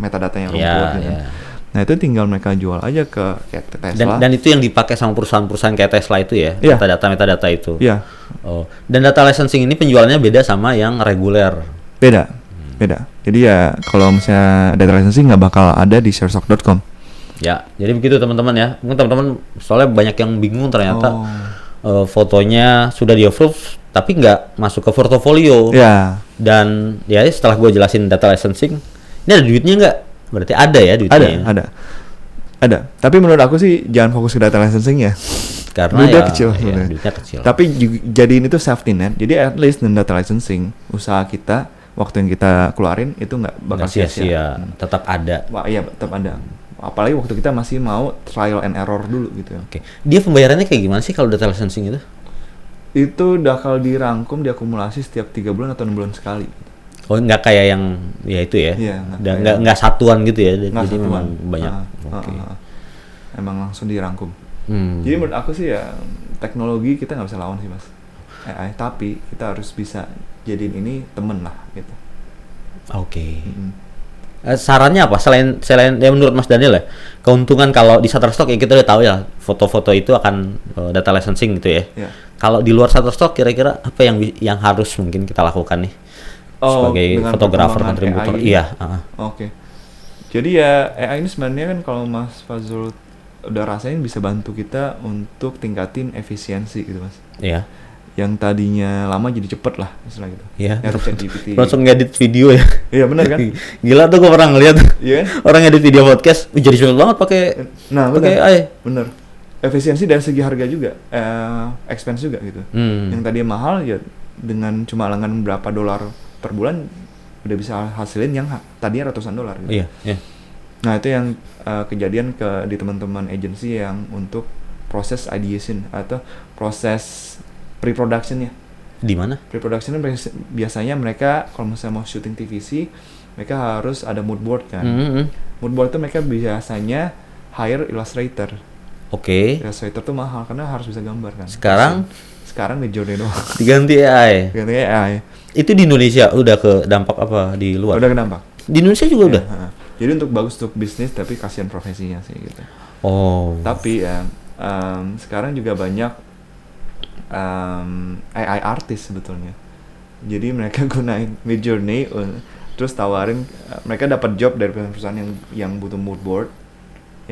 metadatanya rumput. Nah itu tinggal mereka jual aja ke Tesla.
Dan itu yang dipakai sama perusahaan-perusahaan kayak Tesla itu ya, metadata itu. Dan data licensing ini penjualannya beda sama yang reguler.
Beda. Jadi ya kalau misalnya data licensing nggak bakal ada di Shutterstock.com.
Jadi begitu teman-teman ya. Mungkin teman-teman soalnya banyak yang bingung ternyata. Fotonya sudah di-approve tapi nggak masuk ke portofolio. Dan ya setelah gue jelasin data licensing, ini ada duitnya nggak? Berarti ada ya duitnya.
Ada. Tapi menurut aku sih jangan fokus ke data licensing ya.
Karena
duitnya kecil sebenarnya.
Duitnya kecil.
Tapi jadiin itu safety net. Jadi at least dengan data licensing usaha kita waktu yang kita keluarin itu nggak bakal
sia-sia. Tetap ada.
Tetap ada. Apalagi waktu kita masih mau trial and error dulu gitu.
Oke. Dia pembayarannya kayak gimana sih kalau data licensing itu?
Itu bakal dirangkum, diakumulasi setiap 3 bulan atau 6 bulan sekali.
Oh, nggak kayak yang ya itu ya?
Iya,
nggak satuan gitu ya? Jadi
satuan.
memang banyak. Oke.
Emang langsung dirangkum. Jadi menurut aku sih ya teknologi kita nggak bisa lawan sih mas. AI, tapi kita harus bisa jadiin ini temen lah gitu.
Oke. Sarannya apa selain ya menurut Mas Daniel ya, keuntungan kalau di Shutterstock ya kita udah tahu ya foto-foto itu akan data licensing gitu ya.
Yeah.
Kalau di luar Shutterstock kira-kira apa yang harus mungkin kita lakukan nih sebagai fotografer kontributor? Iya.
Oke. Jadi ya AI ini sebenarnya kan kalau Mas Fazrul udah rasain bisa bantu kita untuk tingkatin efisiensi gitu mas.
Iya.
Yang tadinya lama jadi cepet lah istilah gitu.
Iya.
ChatGPT.
Langsung ngedit video ya.
Iya benar kan?
Gila tuh gue pernah ngeliat.
Iya.
Orang ngedit video podcast jadi cepet banget pakai.
Nah
pakai AI.
Bener. Efisiensi dari segi harga juga, expense juga gitu. Yang tadinya mahal ya dengan cuma langganan berapa dolar per bulan udah bisa hasilin yang tadinya ratusan dolar. Gitu.
Iya. Iya.
Nah itu yang kejadian di teman-teman agensi yang untuk proses ideation atau proses pre-productionnya.
Di mana?
Pre-productionnya biasanya mereka kalau misalnya mau syuting TVC, mereka harus ada mood board kan. Mood board itu mereka biasanya hire illustrator.
Oke.
Illustrator tuh mahal karena harus bisa gambar kan. Sekarang Midjourney doang.
Diganti AI.
Diganti AI.
Itu di Indonesia udah ke dampak apa di luar?
Udah ke dampak.
Di Indonesia juga udah.
Jadi untuk bagus untuk bisnis tapi kasihan profesinya sih gitu.
Oh.
Tapi ya sekarang juga banyak AI artis sebetulnya. Jadi mereka gunain Midjourney terus tawarin mereka dapat job dari perusahaan yang butuh mood board.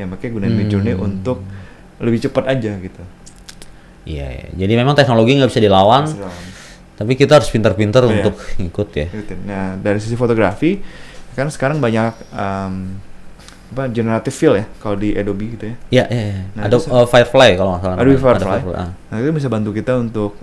Ya mereka gunain Midjourney untuk lebih cepat aja gitu.
Iya. Jadi memang teknologi nggak bisa dilawan. Tapi kita harus pintar-pintar untuk ngikut ya.
Nah, dari sisi fotografi kan sekarang banyak generative fill ya kalau di Adobe gitu ya.
Iya. Nah, ada Firefly kalau nggak salah.
Adobe Firefly. Nah itu bisa bantu kita untuk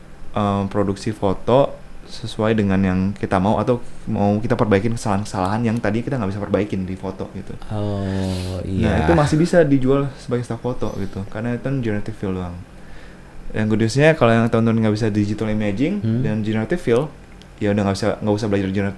produksi foto sesuai dengan yang kita mau atau mau kita perbaikin kesalahan-kesalahan yang tadi kita nggak bisa perbaikin di foto gitu.
Oh iya.
Nah itu masih bisa dijual sebagai stock foto gitu karena itu kan generative fill doang. Yang goodness-nya kalau yang teman-teman nggak bisa digital imaging dan generative fill ya udah nggak usah belajar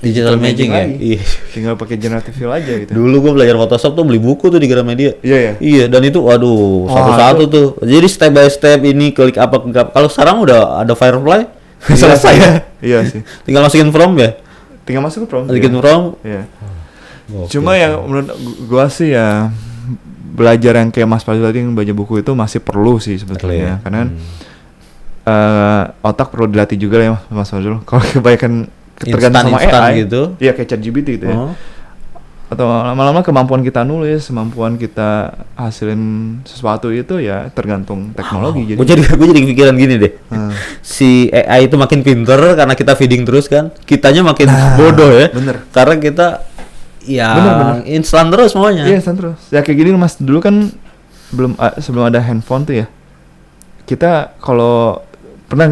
digital imaging lagi. Iya. Tinggal pakai generative fill aja gitu.
Dulu gue belajar Photoshop tuh beli buku tuh di Gramedia.
Iya.
Iya, dan itu waduh, satu-satu tuh. Jadi step by step ini klik apa. Kalau sekarang udah ada Firefly, selesai ya.
Iya sih.
Tinggal masukin prompt ya.
Tinggal masukin prompt.
Masukin prompt.
Iya. Cuma yang menurut gua sih ya belajar yang kayak Mas Fazrul tadi yang baca buku itu masih perlu sih sebetulnya. Karena otak perlu dilatih juga ya Mas Fazrul. Kalau kebanyakan tergantung sama AI
gitu.
Iya kayak ChatGPT gitu ya. Atau lama-lama kemampuan kita nulis, kemampuan kita hasilin sesuatu itu ya tergantung teknologi.
Gue jadi kepikiran gini deh. Si AI itu makin pinter karena kita feeding terus kan. Kitanya makin bodoh ya.
Bener.
Karena kita bener. Instan terus semuanya.
Iya instan terus. Ya kayak gini Mas, dulu kan sebelum ada handphone tuh ya. Kita kalau pernah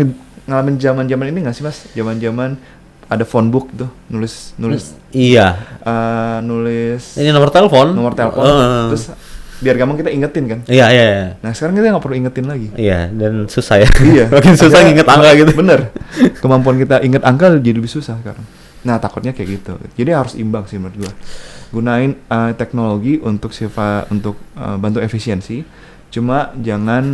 ngalamin zaman-zaman ini nggak sih Mas? Zaman-zaman ada phone book tuh, nulis.
Iya.
Nulis.
Ini nomor telepon.
Terus biar gampang kita ingetin kan.
Iya.
Nah sekarang kita nggak perlu ingetin lagi.
Iya, dan susah ya.
Iya.
Makin susah nginget angka gitu.
Bener. Kemampuan kita inget angka jadi lebih susah sekarang. Nah takutnya kayak gitu. Jadi harus imbang sih menurut gua. Gunain teknologi untuk bantu efisiensi. Cuma jangan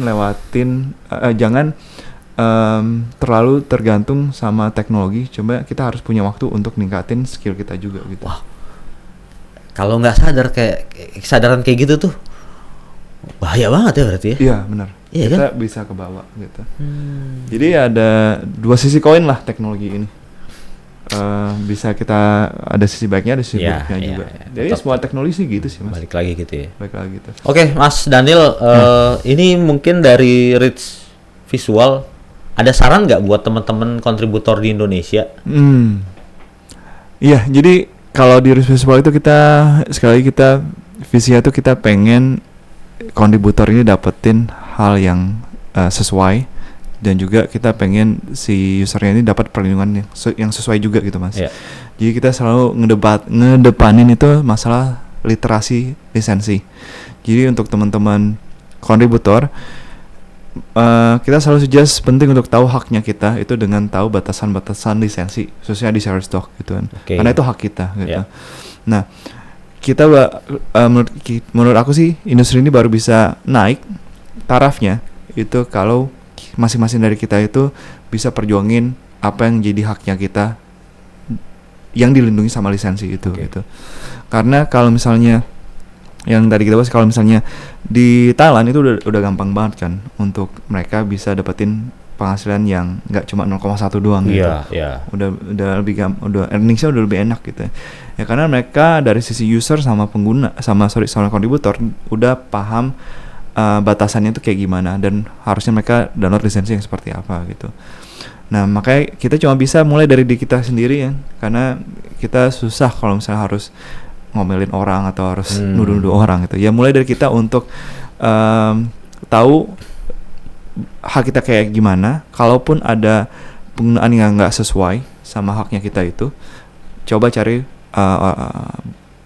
terlalu tergantung sama teknologi. Coba kita harus punya waktu untuk ningkatin skill kita juga gitu.
Wah, kalau nggak kayak kesadaran kayak gitu tuh bahaya banget ya berarti ya.
Iya benar.
Iya,
kita
kan?
bisa kebawa gitu. Jadi ada dua sisi koin lah teknologi ini. Bisa kita ada sisi baiknya, ada sisi buruknya juga. Jadi semua teknologi sih gitu sih Mas.
Balik lagi gitu ya.
Oke,
Mas Daniel, ini mungkin dari Rich Visual ada saran nggak buat teman-teman kontributor di Indonesia?
Iya, jadi kalau di Rich Visual itu kita visinya tuh kita pengen kontributor ini dapetin hal yang sesuai. Dan juga kita pengen si usernya ini dapat perlindungan yang sesuai juga gitu Mas.
Yeah.
Jadi kita selalu ngedepanin itu masalah literasi lisensi. Jadi untuk teman-teman kontributor, kita selalu suggest penting untuk tahu haknya kita itu dengan tahu batasan-batasan lisensi, khususnya di Shutterstock gitu kan. Karena itu hak kita gitu. Nah, kita menurut aku sih industri ini baru bisa naik tarafnya itu kalau masing-masing dari kita itu bisa perjuangin apa yang jadi haknya kita yang dilindungi sama lisensi itu gitu. Karena kalau misalnya yang tadi kita bahas, kalau misalnya di Thailand itu udah gampang banget kan untuk mereka bisa dapetin penghasilan yang nggak cuma 0,1 doang gitu. Udah lebih udah earningsnya udah lebih enak gitu. Ya karena mereka dari sisi user sama pengguna sama kontributor udah paham batasannya itu kayak gimana dan harusnya mereka download lisensi yang seperti apa gitu. Nah makanya kita cuma bisa mulai dari diri kita sendiri ya, karena kita susah kalau misalnya harus ngomelin orang atau harus nuduh-nuduh orang gitu. Ya mulai dari kita untuk tahu hak kita kayak gimana. Kalaupun ada penggunaan yang nggak sesuai sama haknya kita itu, coba cari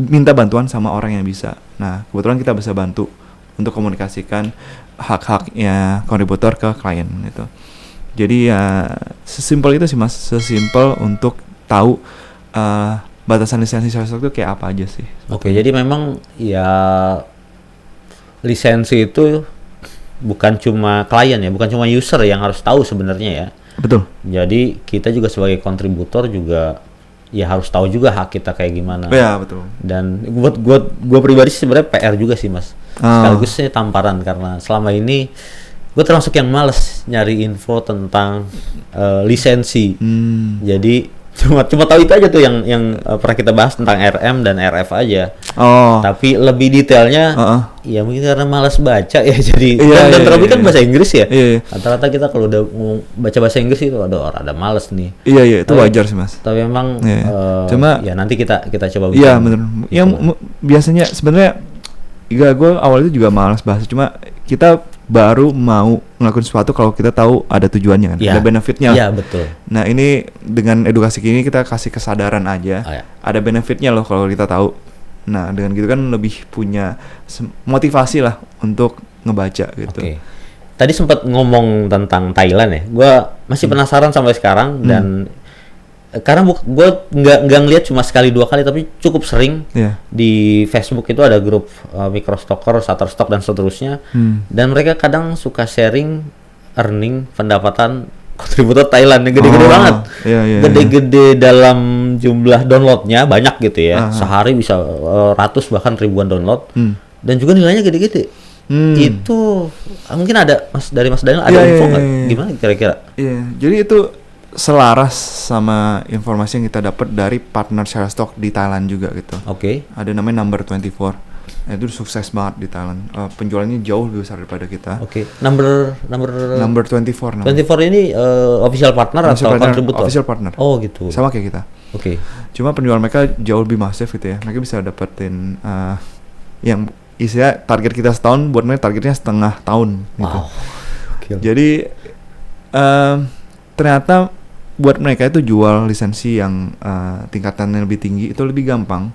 minta bantuan sama orang yang bisa. Nah kebetulan kita bisa bantu untuk komunikasikan hak-haknya kontributor ke klien gitu. Jadi ya sesimpel itu sih Mas, sesimpel untuk tahu batasan lisensi Shutterstock itu kayak apa aja sih.
Oke, jadi memang ya lisensi itu bukan cuma klien ya, bukan cuma user yang harus tahu sebenarnya ya.
Betul.
Jadi kita juga sebagai kontributor juga ya harus tahu juga hak kita kayak gimana.
Iya, betul.
Dan gua pribadi sebenarnya PR juga sih Mas. Sekaligus ini tamparan karena selama ini gue termasuk yang males nyari info tentang lisensi. Jadi cuma tahu itu aja tuh yang pernah kita bahas tentang RM dan RF aja. Tapi lebih detailnya ya mungkin karena malas baca ya jadi dan terlebih kan bahasa Inggris ya. Rata-rata kita kalau udah baca bahasa Inggris itu ada malas nih.
Iya itu wajar sih Mas.
Tapi memang cuma ya nanti kita coba.
Iya benar. Yang biasanya sebenarnya gue awal itu juga malas bahasa, cuma kita baru mau ngelakuin sesuatu kalau kita tahu ada tujuannya kan, ada benefitnya.
Iya betul.
Nah ini dengan edukasi ini kita kasih kesadaran aja, ada benefitnya loh kalau kita tahu. Nah dengan gitu kan lebih punya motivasi lah untuk ngebaca gitu.
Tadi sempat ngomong tentang Thailand ya, gue masih penasaran sampai sekarang dan karena gue nggak ngeliat cuma sekali dua kali tapi cukup sering di Facebook itu ada grup Microstocker, Shutterstock dan seterusnya dan mereka kadang suka sharing earning pendapatan kontributor Thailand yang gede-gede banget, gede-gede dalam jumlah downloadnya banyak gitu ya, sehari bisa ratus bahkan ribuan download dan juga nilainya gede-gede. Itu mungkin ada dari Mas Daniel ada info nggak gimana kira-kira?
Jadi itu selaras sama informasi yang kita dapat dari partner Shutterstock di Thailand juga gitu. Ada namanya Number 24. Nah, itu sukses banget di Thailand. Penjualannya jauh lebih besar daripada kita. Number 24. 24
ini official partner atau kontributor?
Official partner.
Oh gitu.
Sama kayak kita. Cuma penjualan mereka jauh lebih masif gitu ya. Mereka bisa dapetin yang isinya target kita setahun, buat mereka targetnya setengah tahun gitu. Jadi ternyata buat mereka itu jual lisensi yang tingkatannya lebih tinggi itu lebih gampang,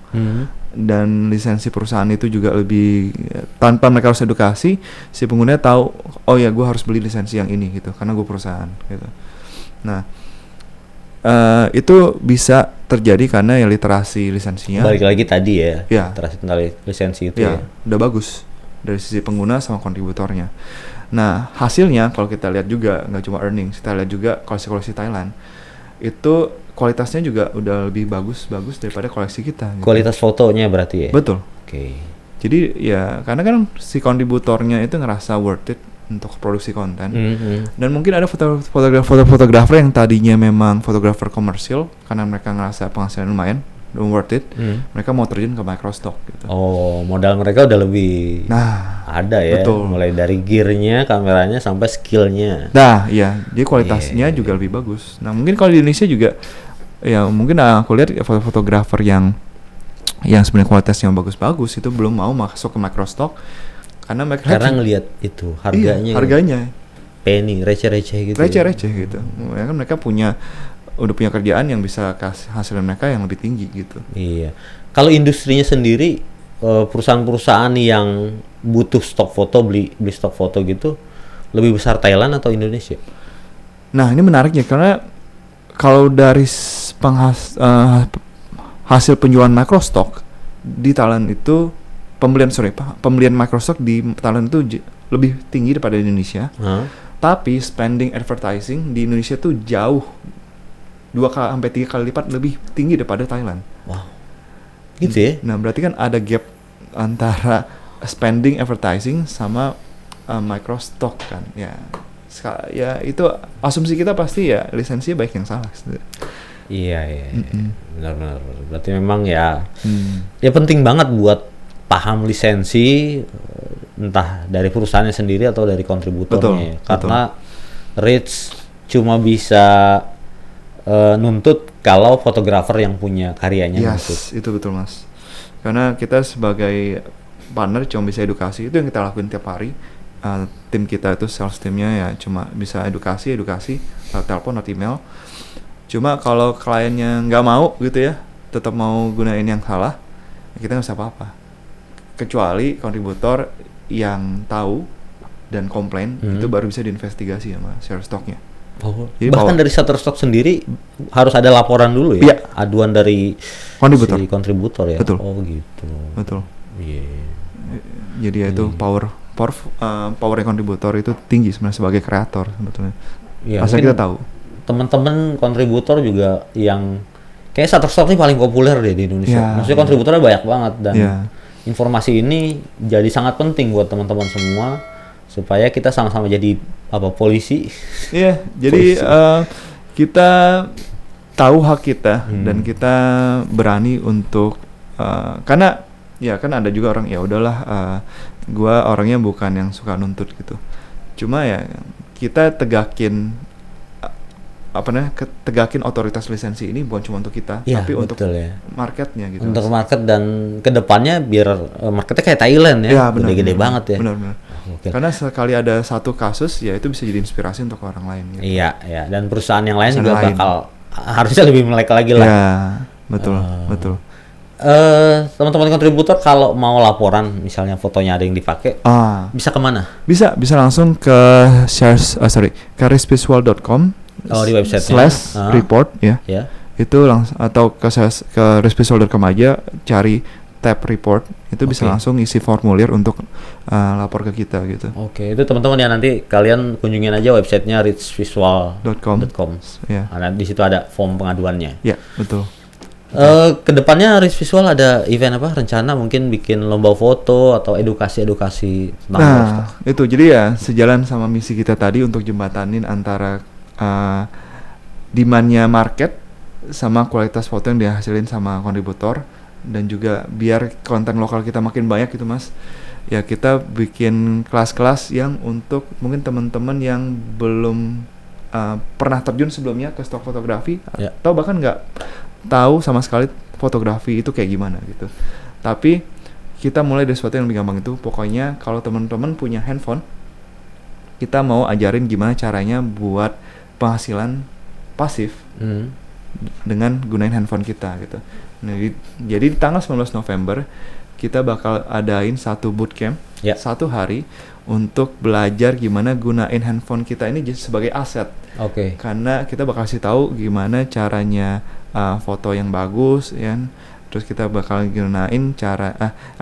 dan lisensi perusahaan itu juga lebih tanpa mereka harus edukasi, si pengguna tahu oh ya gue harus beli lisensi yang ini gitu karena gue perusahaan gitu. Nah itu bisa terjadi karena ya literasi lisensinya.
Balik lagi tadi ya. Literasi tentang lisensi itu
udah bagus dari sisi pengguna sama kontributornya. Nah hasilnya kalau kita lihat juga nggak cuma earnings, kita lihat juga koleksi Thailand itu kualitasnya juga udah lebih bagus daripada koleksi kita gitu.
Kualitas fotonya berarti ya?
Betul. Jadi ya karena kan si kontributornya itu ngerasa worth it untuk produksi konten. Dan mungkin ada fotografer yang tadinya memang fotografer komersil karena mereka ngerasa penghasilan lumayan, worth it, mereka mau terjun ke Microstock gitu.
Modal mereka udah lebih ada ya, mulai dari gearnya, kameranya sampai skillnya.
Jadi kualitasnya juga lebih bagus. Nah mungkin kalau di Indonesia juga ya mungkin aku lihat fotografer yang sebenarnya kualitasnya bagus-bagus itu belum mau masuk ke Microstock karena mereka
ngelihat itu harganya penny, receh-receh gitu.
Gitu. Ya kan mereka udah punya kerjaan yang bisa kasih hasil mereka yang lebih tinggi gitu.
Kalau industrinya sendiri perusahaan-perusahaan yang butuh stok foto, beli stok foto gitu, lebih besar Thailand atau Indonesia?
Nah, ini menariknya karena kalau dari hasil penjualan microstock di Thailand itu pembelian microstock di Thailand itu lebih tinggi daripada di Indonesia. Tapi spending advertising di Indonesia tuh jauh 2-3 kali lipat lebih tinggi daripada Thailand.
Wow. Gitu ya?
Nah, berarti kan ada gap antara spending advertising sama microstock kan. Ya itu asumsi kita pasti ya lisensinya baik yang salah.
Iya. Benar. Berarti memang ya penting banget buat paham lisensi, entah dari perusahaannya sendiri atau dari kontributornya. Karena Rich cuma bisa nuntut kalau fotografer yang punya karyanya.
Yes, itu betul Mas. Karena kita sebagai partner cuma bisa edukasi, itu yang kita lakuin tiap hari. Tim kita itu sales timnya ya cuma bisa edukasi, telepon atau email. Cuma kalau kliennya nggak mau gitu ya, tetap mau gunain yang salah, kita nggak bisa apa-apa. Kecuali kontributor yang tahu dan komplain, itu baru bisa diinvestigasi sama Shutterstock-nya.
Jadi bahkan dari Shutterstock sendiri harus ada laporan dulu ya?
Iya.
Aduan dari si kontributor ya?
Betul.
Oh gitu.
Betul.
Yeah.
Jadi itu power kontributor itu tinggi sebenarnya sebagai kreator sebetulnya.
Ya,
asal kita tahu.
Teman-teman kontributor juga yang kayak Shutterstock ini paling populer deh di Indonesia. Maksudnya kontributornya banyak banget dan informasi ini jadi sangat penting buat teman-teman semua supaya kita sama-sama jadi polisi. Iya,
jadi kita tahu hak kita dan kita berani untuk karena ya kan ada juga orang ya udahlah gua orangnya bukan yang suka nuntut gitu. Cuma ya kita tegakin tegakin otoritas lisensi ini bukan cuma untuk kita, tapi untuk marketnya gitu.
Untuk market dan kedepannya biar marketnya kayak Thailand ya, gede-gede banget ya.
Benar. Karena sekali ada satu kasus, ya itu bisa jadi inspirasi untuk orang lain. Gitu.
Iya. Dan perusahaan yang lain juga bakal harusnya lebih melek lagi lah.
Iya, betul.
Teman-teman kontributor kalau mau laporan, misalnya fotonya ada yang dipakai, bisa kemana?
Bisa langsung ke risvisual.com.
Di website
/report ya. Itu langsung atau ke risvisual.com aja cari tab report, itu bisa langsung isi formulir untuk lapor ke kita gitu.
Itu teman-teman ya, nanti kalian kunjungin aja websitenya risvisual.com. Nah, di situ ada form pengaduannya.
Ya, betul.
Kedepannya Risvisual ada event apa rencana, mungkin bikin lomba foto atau edukasi tentang
itu jadi ya sejalan sama misi kita tadi untuk jembatanin antara demand-nya market sama kualitas foto yang dihasilin sama kontributor, dan juga biar konten lokal kita makin banyak gitu Mas. Ya kita bikin kelas-kelas yang untuk mungkin teman-teman yang belum pernah terjun sebelumnya ke stok fotografi atau bahkan nggak tahu sama sekali fotografi itu kayak gimana gitu. Tapi kita mulai dari sesuatu yang lebih gampang itu. Pokoknya kalau teman-teman punya handphone, kita mau ajarin gimana caranya buat penghasilan pasif dengan gunain handphone kita gitu. Nah, jadi di tanggal 19 November kita bakal adain satu bootcamp 1 hari untuk belajar gimana gunain handphone kita ini sebagai aset. Karena kita bakal kasih tahu gimana caranya foto yang bagus ya. Terus kita bakal gunain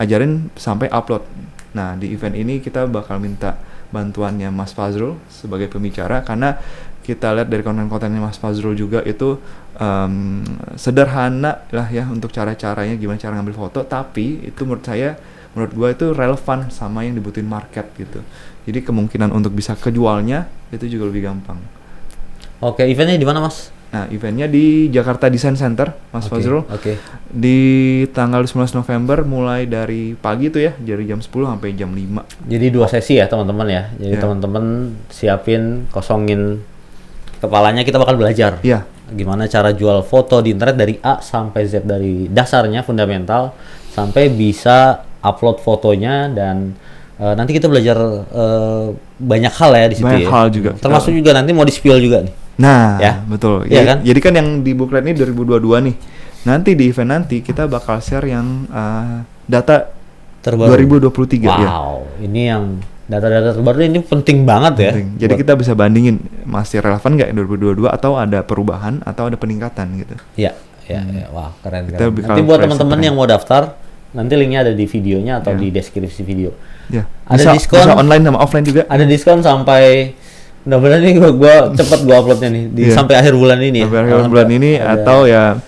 ajarin sampai upload. Nah, di event ini kita bakal minta bantuannya Mas Fazrul sebagai pembicara, karena kita lihat dari konten-kontennya Mas Fazrul juga itu sederhana lah ya untuk cara-caranya gimana cara ngambil foto, tapi itu menurut gua itu relevan sama yang dibutuhin market gitu. Jadi kemungkinan untuk bisa kejualnya itu juga lebih gampang.
Eventnya di mana Mas?
Nah, eventnya di Jakarta Design Center, Mas Fazrul. Di tanggal 19 November mulai dari pagi tuh ya, dari jam 10 sampai jam 5.
Jadi 2 sesi ya teman-teman ya. Jadi teman-teman siapin, kosongin kepalanya, kita bakal belajar. Gimana cara jual foto di internet dari A sampai Z, dari dasarnya, fundamental, sampai bisa upload fotonya, dan nanti kita belajar banyak hal ya di situ.
Banyak hal juga.
Termasuk juga nanti mau di-spill juga nih.
Nah, betul.
Iya kan?
Jadi kan yang di booklet ini 2022 nih. Nanti di event nanti kita bakal share yang data
terbaru.
2023 ya.
Wow, ini yang data-data terbaru ini penting banget ya.
Penting. Jadi kita bisa bandingin masih relevan nggak 2022 atau ada perubahan atau ada peningkatan gitu.
Iya, ya. Wah, keren.
Kita
Nanti buat teman-teman yang mau daftar, nanti linknya ada di videonya atau di deskripsi video.
Ya.
Ada diskon.
Bisa online sama offline juga.
Ada diskon sampai mudah-mudahan nih gua cepet uploadnya nih sampai akhir bulan ini.
Sampai akhir bulan ini atau ya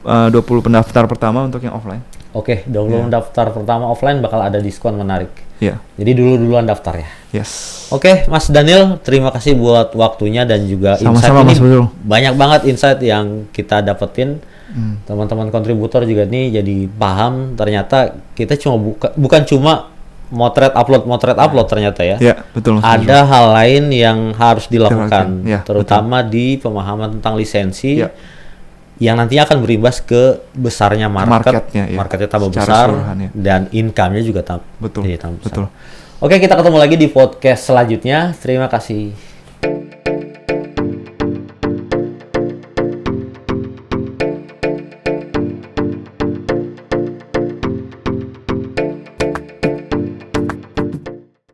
20 pendaftar pertama untuk yang offline.
Oke, 20 pendaftar pertama offline bakal ada diskon menarik.
Iya.
Jadi duluan daftar ya.
Yes.
Oke, Mas Daniel, terima kasih buat waktunya dan juga insight ini. Banyak banget insight yang kita dapetin. Teman-teman kontributor juga nih jadi paham ternyata kita bukan cuma motret upload ternyata ya.
Iya, betul.
Ada hal lain yang harus dilakukan, terutama di pemahaman tentang lisensi. Yang nantinya akan berimbas ke besarnya marketnya tambah besar dan income-nya juga tambah besar. Oke, kita ketemu lagi di podcast selanjutnya. Terima kasih.